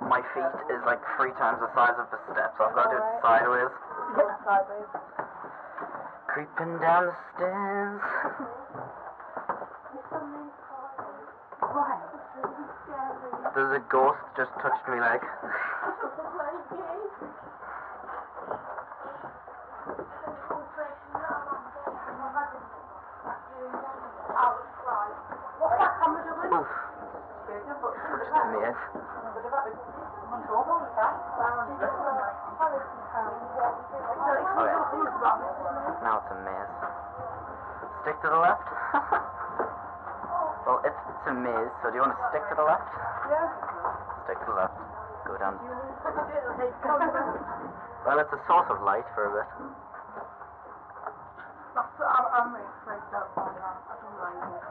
My feet is like 3 times the size of the steps. I've got to do it sideways. Sideways. Creeping down the stairs. There's a ghost just touched me leg. Oof. Just a minute. Okay. Now it's a maze. Stick to the left? Well, it's a maze, so do you want to stick to the left? Yeah. Stick to the left. Go down. Well, it's a source of light for a bit. I'm really freaked out by that. I don't like it.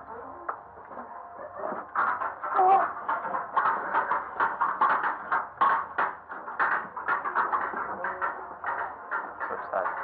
Switch sides.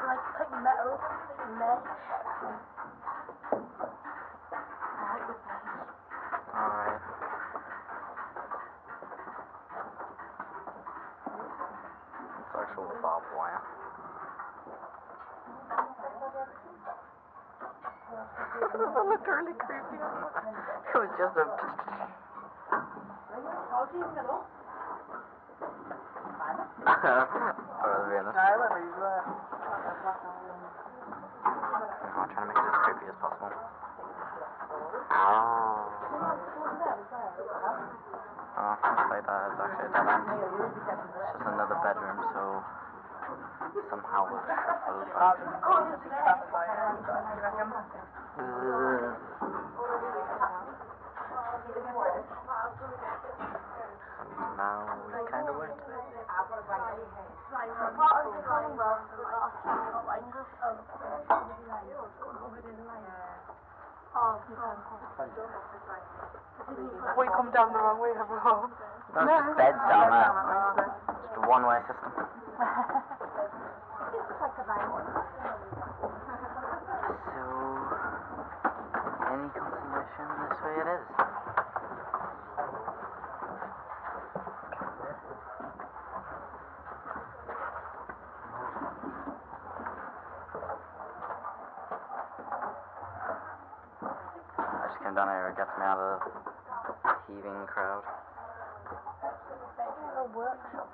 Like, take metal, mesh. Alright. It's actual barbed wire. That looked really creepy. It was just a... I'm trying to make it as creepy as possible. Oh, looks like that is actually a dead end. It's just another bedroom, so somehow we'll shuffle back. Now we kind of went. We come down the wrong way, everyone. There's just beds down there. Just a one-way system. So, any consolation, this way it is. I just came down here, it gets me out of the heaving crowd. Workshop.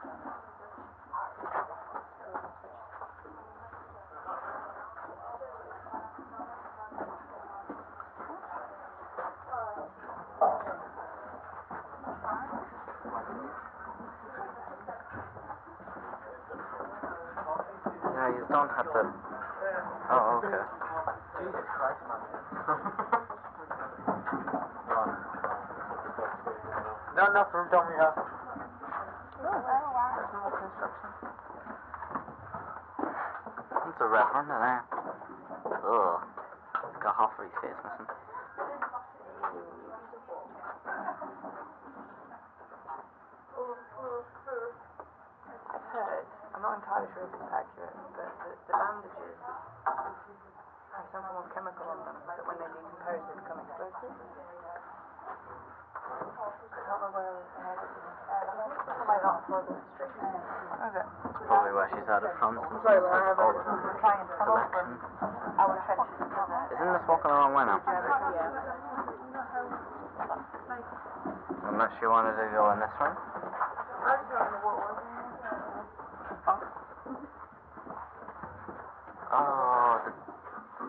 Yeah, you don't have to... Oh, okay. Jesus Christ, man. No, nothing done with her. There's more construction. It's a reverend, isn't it? Ugh. He's got half of his face missing. I've heard, I'm not entirely sure if it's accurate, but the bandages have some form of chemical on them that when they decompose they become explosive. I don't know where I heard it. Something like that for the streets. Okay. That's probably where she's had it from, since Sorry, this I has have all a the client come up from collection. our trenches together. Isn't this walking the wrong way now? Yeah. Unless you wanted to go in this one? I just don't know what was. Oh, the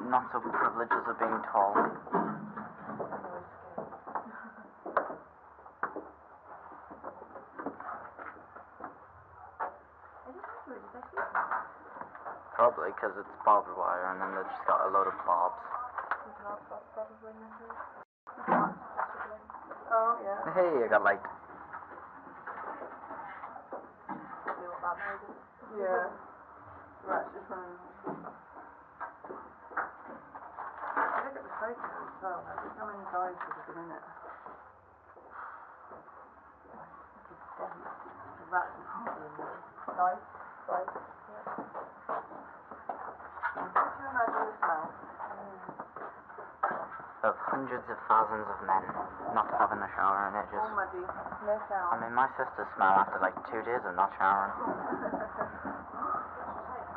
not so privileges of being tall. Probably, because it's barbed wire and then they've just got a load of bobs. Oh, yeah. Hey, I got light. Yeah. Right, just running. Look at the photo as well. Look how many guys would have been in it. The rats and people in there. Nice. Right. Yeah. Could you imagine the smell? Of hundreds of thousands of men not having a shower in ages. All muddy. No I shower. mean, my sister smell after like 2 days of not showering.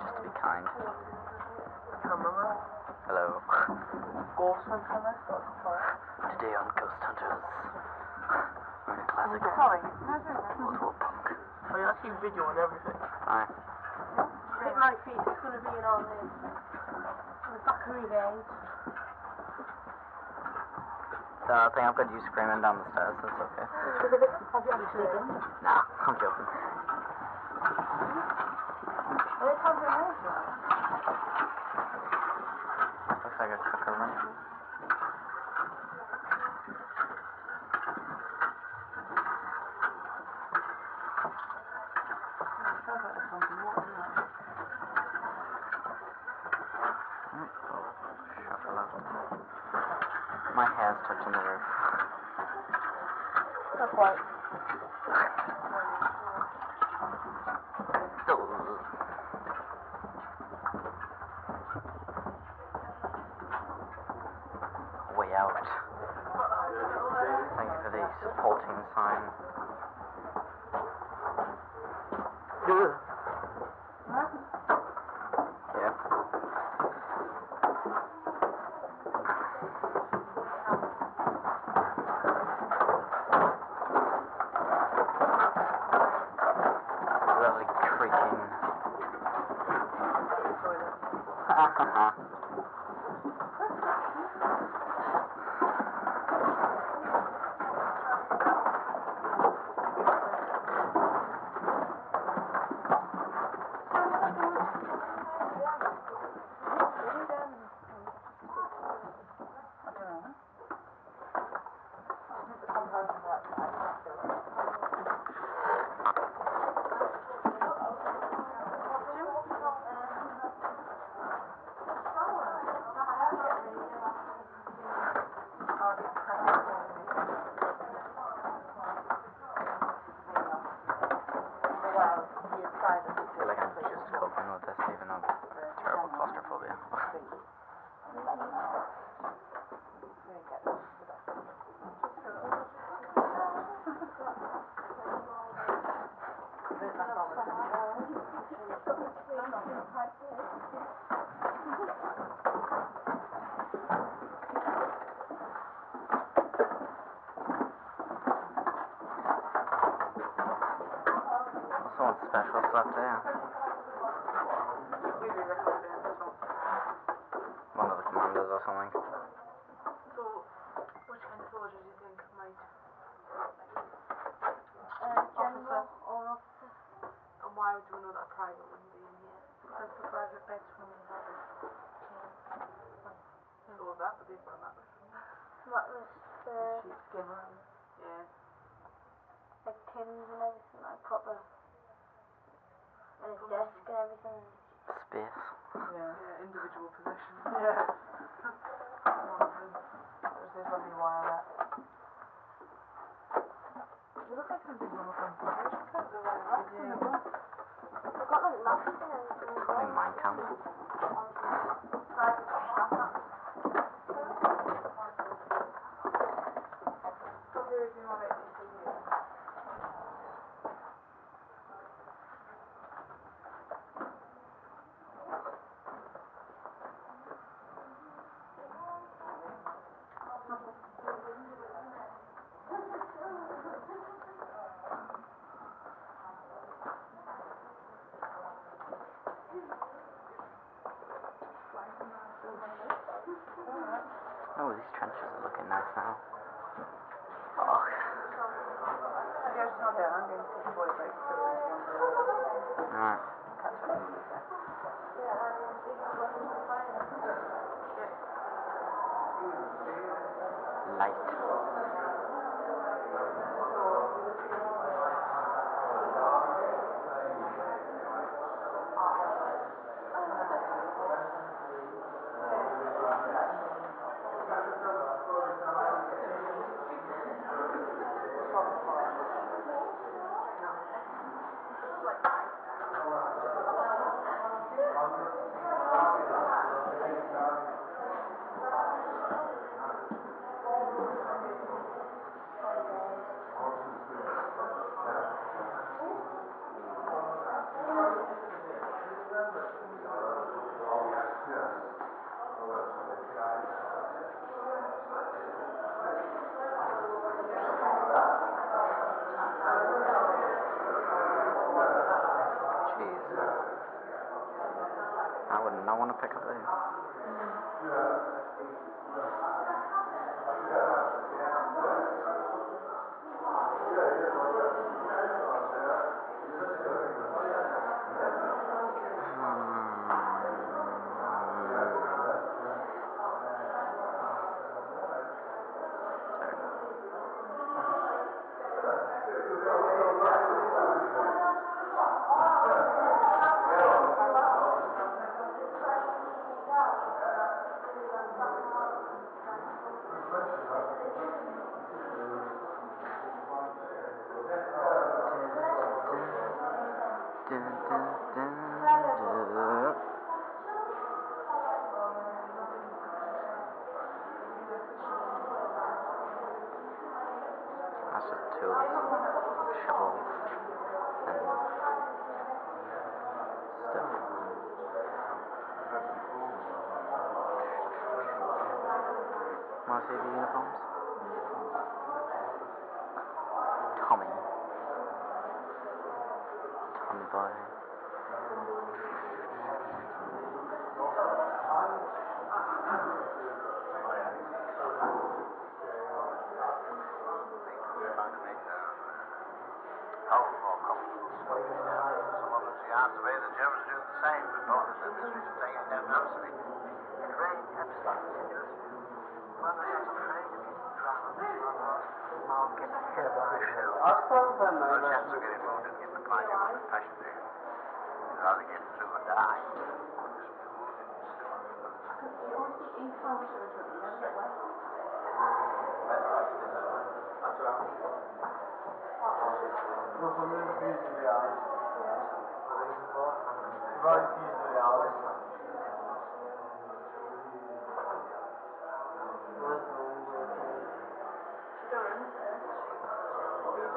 Just to be kind. Camera. Hello. Ghost hunter. Today on Ghost Hunters. We're in a classic Sorry. World War punk. Oh, you're actually video and everything. Aye. Hit my feet. It's going to be in all this. The Zachary days. So I think I've got you screaming down the stairs, that's okay. Have you actually done it? Nah, I'm joking. Are they covering those now? Looks like a cooker run. Sounds like there's something more, doesn't it? Shuffle out. My hair's touching the roof. Not quite. Way out. Thank you for the supporting sign. Yeah. Lovely creaking. Someone special slept there. One of the commanders or something. So, which kind of soldier do you think might? General or officer. And why would you know that a private wouldn't be in here? Because the private beds from the public. Oh, that would be fun, that was. That was the Sheepskin. Yeah. like tins and everything, like proper. And his desk and everything. Space. Yeah, individual possessions. Yeah. There's this lovely wire at. They look like something on the concentration camp. They're really rats in the book. They've got like maps and everything as well. Like Mein Kampf. Oh, these trenches are looking nice now. Oh. Alright. Light. I would not want to pick up these. That's just tools, shovels, and stuff. Want to see the uniforms? Tommy boy.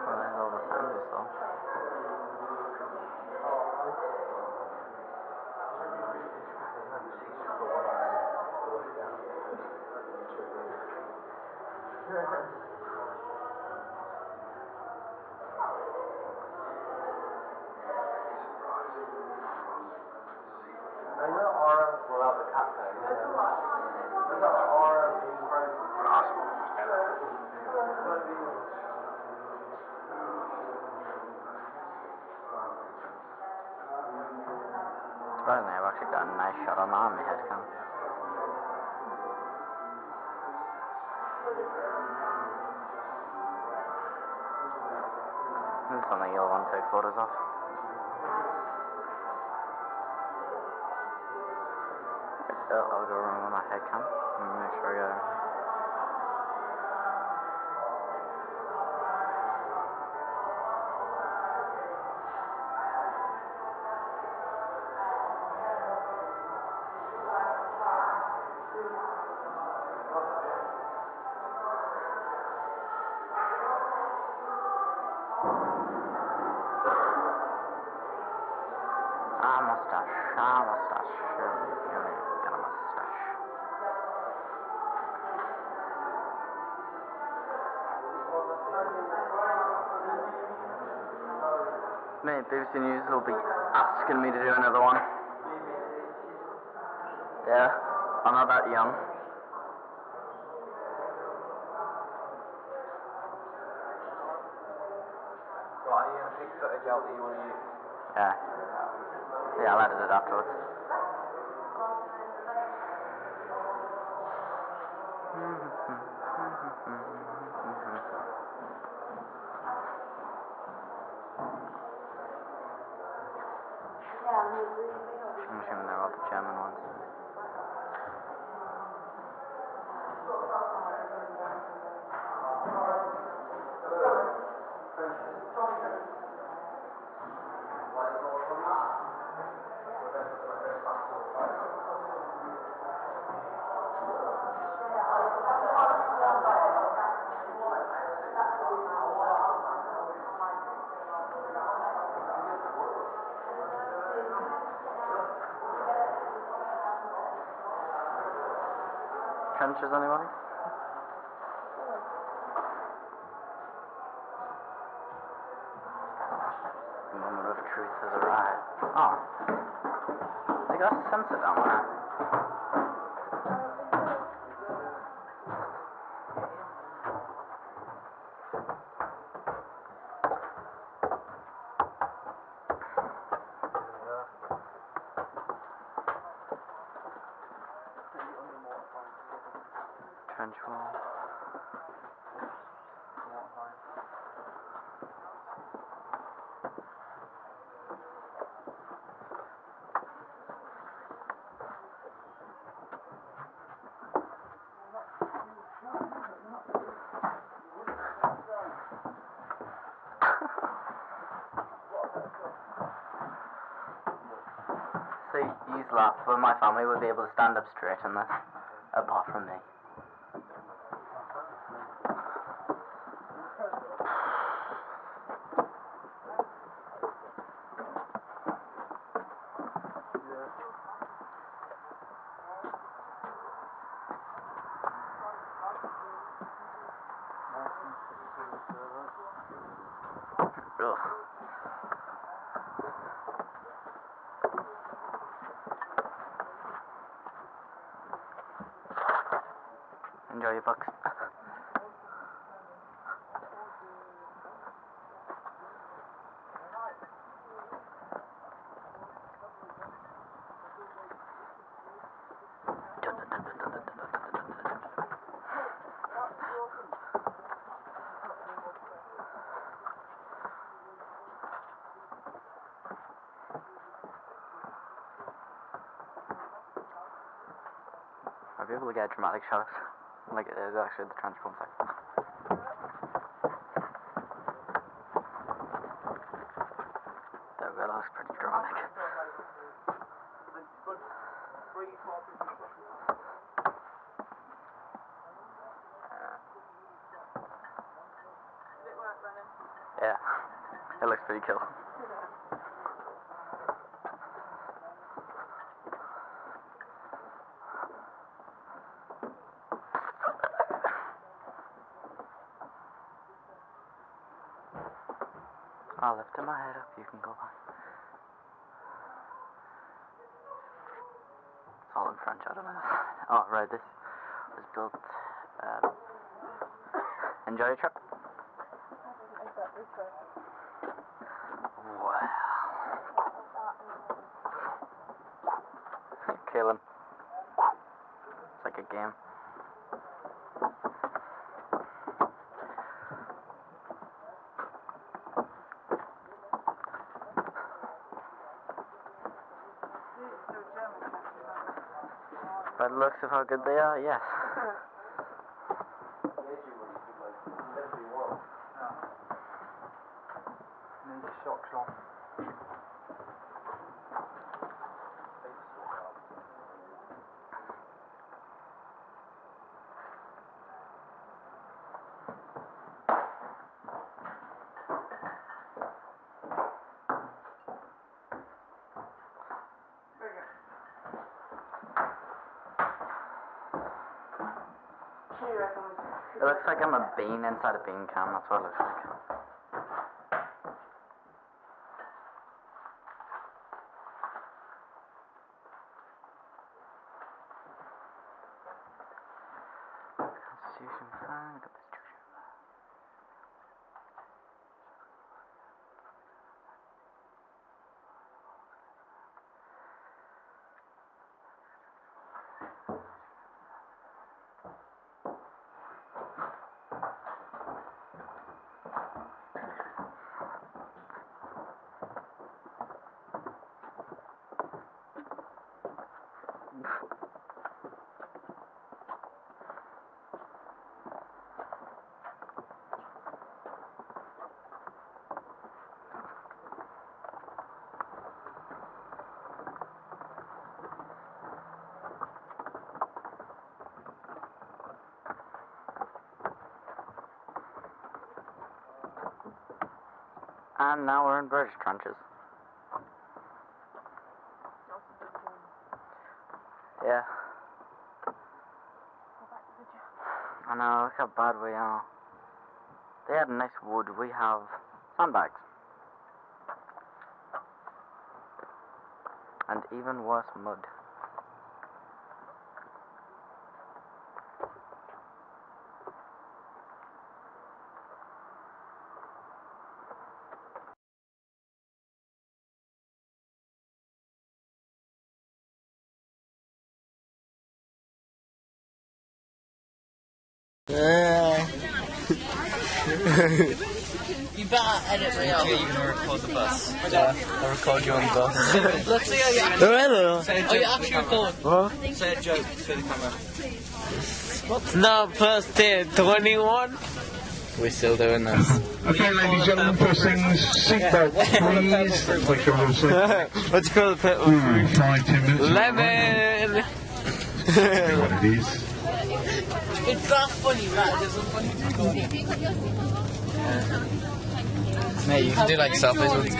Well, there's all the signs we saw. Surprisingly, I've actually got a nice shot on my head cam. This is something you'll want to take photos of. I'll go around with my head cam and make sure I get it. Mustache. Really got a mustache. Mate, BBC News will be asking me to do another one. Yeah, I'm not that young. Right, are you going to pick footage out that you want to use? Yeah. Yeah, I'll edit it afterwards. I'm assuming they're all the German ones. Trenches, anybody? The moment of truth has arrived. Oh. They got a sensor down there. Trench wall. See, use that, but my family would be able to stand up straight in this, apart from me. Ugh. Enjoy your books. I'll be able to get a dramatic shot, like it is actually the transform section. There we go, that looks pretty dramatic. Yeah, it looks pretty cool. I lifted my head up, you can go back. It's all in French, I don't know. Oh, right, this was built, enjoy your trip. Wow. Kill him. It's like a game. By the looks of how good they are, yes. Need socks on. It looks like I'm a bean inside a bean can, that's what it looks like. Constitution flag, look at this tree. And now we're in British trenches. Yeah. I know, look how bad we are. They had nice wood, we have sandbags. And even worse, mud. You better edit me out. You're gonna record the bus. Yeah, I'll record you on the bus. Let's see how you actually... Oh, you actually record? What? Say a joke to the camera. No, first day 21. We're still doing this. Okay, ladies and gentlemen, first things, seatbelt, please. Make sure you're safe. What's it called? 5, 10 minutes. Lemon! Okay, what it is. It's that funny, right? There's a funny Mate, you can do like selfies with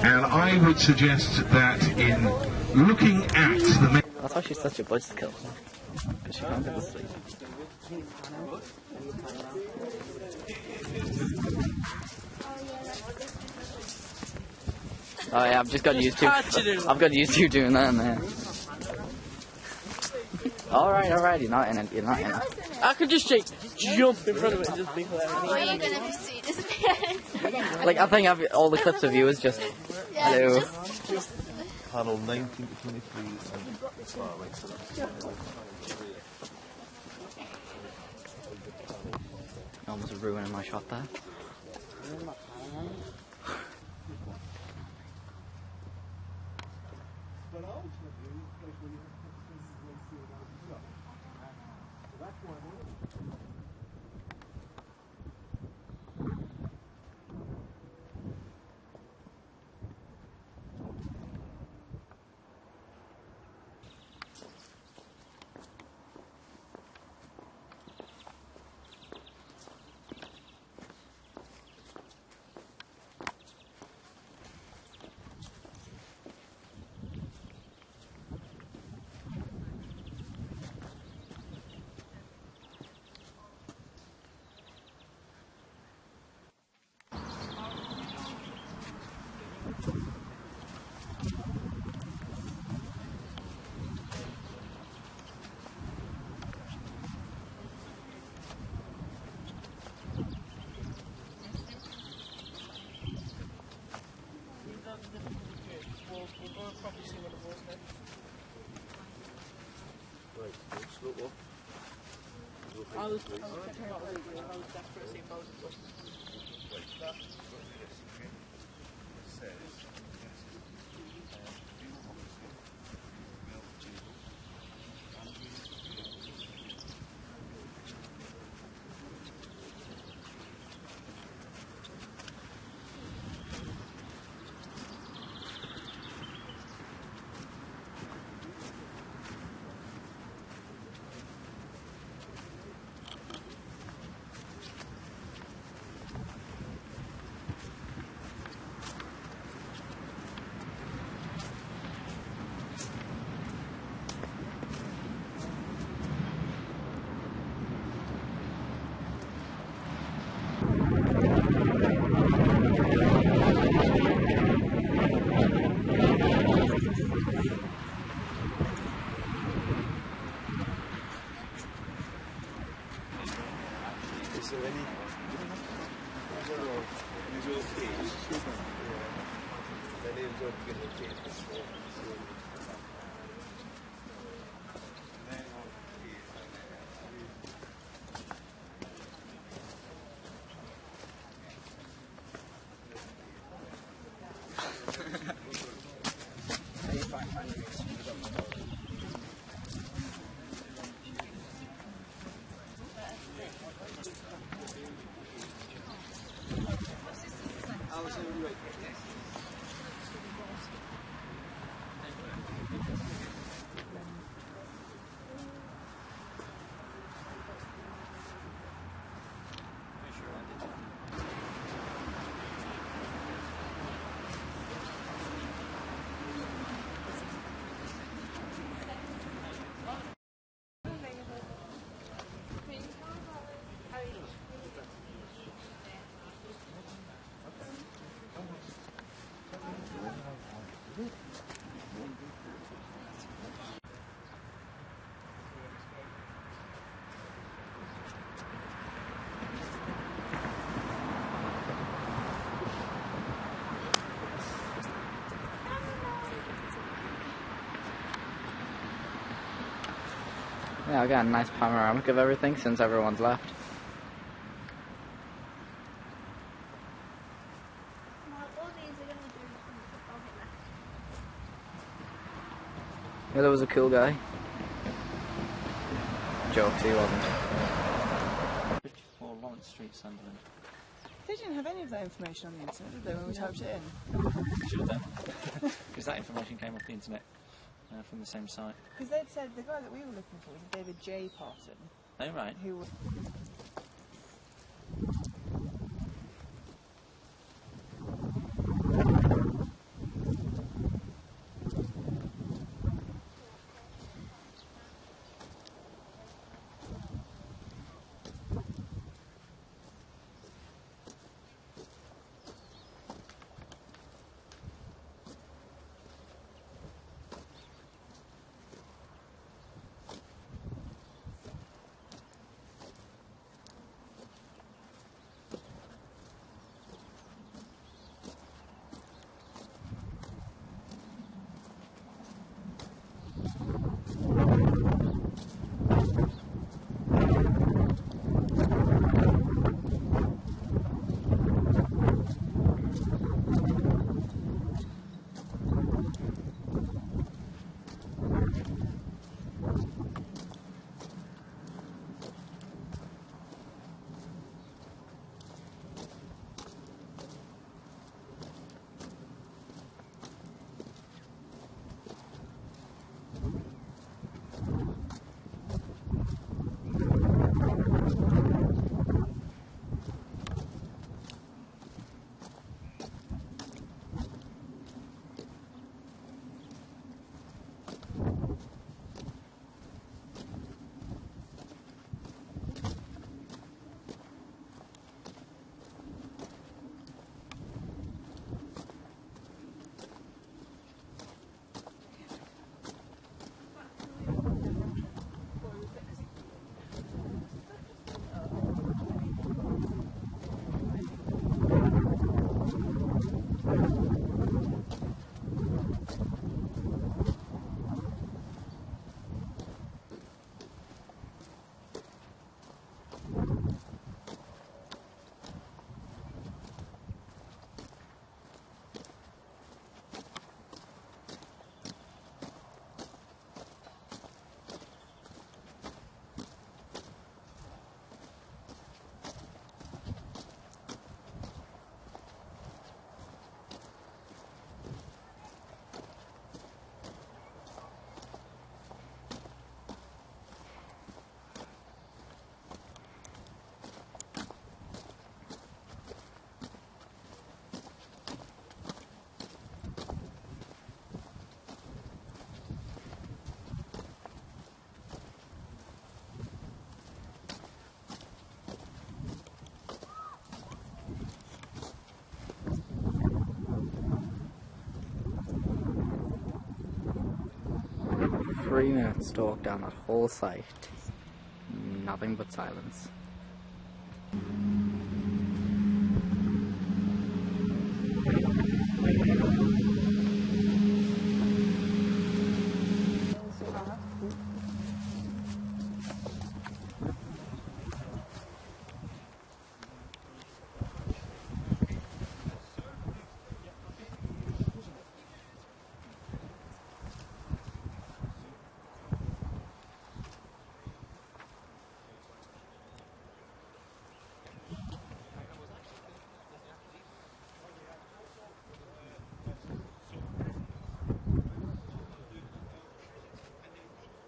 And I would suggest that in looking at the... That's why she's such a buzzkill. Because she can't go to sleep. Oh yeah, I've just got used to. I've got used to doing that in there. Alright, you're not in it. You're not in it. I could just jump in front of it and just be hilarious. What are you gonna see this man? Like I think all the clips of you is just hello. Panel 19 to 23 Almost ruining my shot there. Just look up. I was desperate to see Belgium. Is there any usual case? Any usual case? Yeah, I got a nice panoramic of everything since everyone's left. Yeah, there was a cool guy. Jokes, he wasn't. Or Lawrence Street, Sunderland. They didn't have any of that information on the internet, did they, when we typed it in? Should have done. Because that information came off the internet from the same site. Because they'd said the guy that we were looking for was David J. Parton. Oh, right. Who was... 3 minutes to walk down that whole site. Nothing but silence.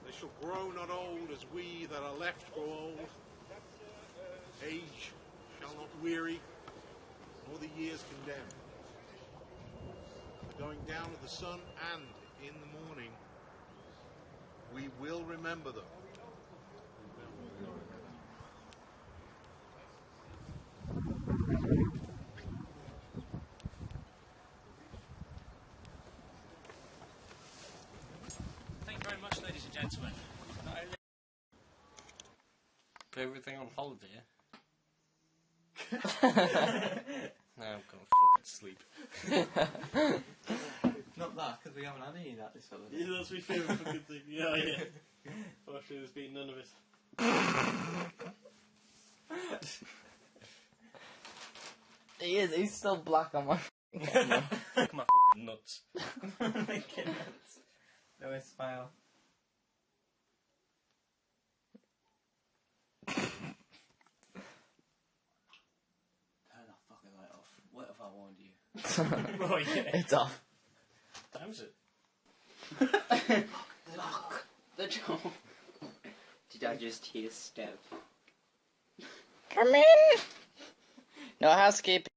They shall grow not old as we that are left grow old. Age shall not weary, nor the years condemn. The going down of the sun and in the morning, we will remember them. Thank you very much, ladies and gentlemen. Put everything on holiday. Now I'm gonna fucking sleep. Not that, because we haven't had any of that this holiday. Yeah, that's my favourite fucking thing. Yeah, yeah. Fortunately, there's been none of it. He is, he's still black on my My fucking nuts. No, it's smile. Turn that fucking light off. What if I warned you? Oh, yeah. It's off. Time's it? Lock the door. Did I just hear a step? Come in! No housekeeping.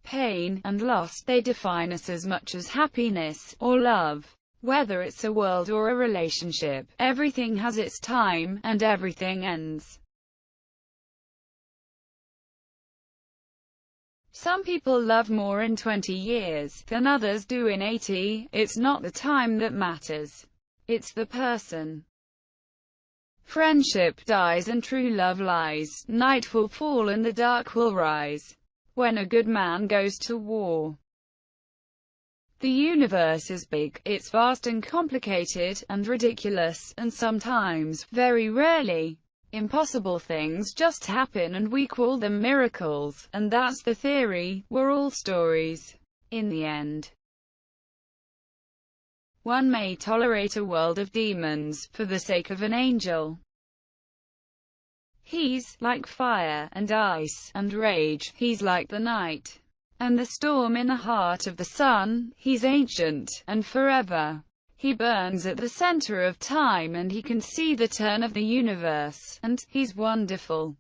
Pain and loss, they define us as much as happiness or love. Whether it's a world or a relationship, everything has its time, and everything ends. Some people love more in 20 years than others do in 80. It's not the time that matters. It's the person. Friendship dies and true love lies. Night will fall and the dark will rise. When a good man goes to war. The universe is big, it's vast and complicated, and ridiculous, and sometimes, very rarely, impossible things just happen and we call them miracles, and that's the theory. We're all stories. In the end, one may tolerate a world of demons, for the sake of an angel. He's like fire, and ice, and rage. He's like the night, and the storm in the heart of the sun. He's ancient, and forever. He burns at the center of time, and he can see the turn of the universe, and he's wonderful.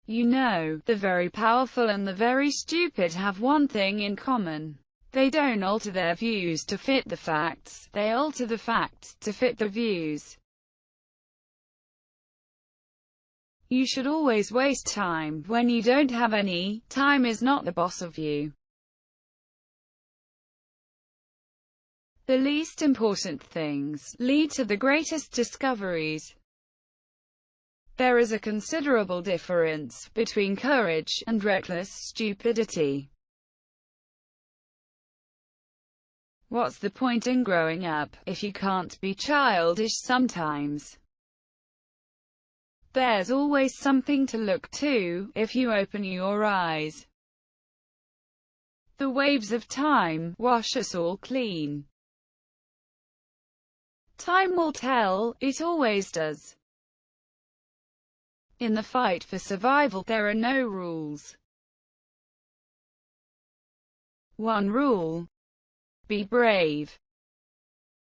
You know, the very powerful and the very stupid have one thing in common. They don't alter their views to fit the facts, they alter the facts to fit the views. You should always waste time when you don't have any. Time is not the boss of you. The least important things lead to the greatest discoveries. There is a considerable difference between courage and reckless stupidity. What's the point in growing up, if you can't be childish sometimes? There's always something to look to, if you open your eyes. The waves of time wash us all clean. Time will tell, it always does. In the fight for survival, there are no rules. One rule: be brave.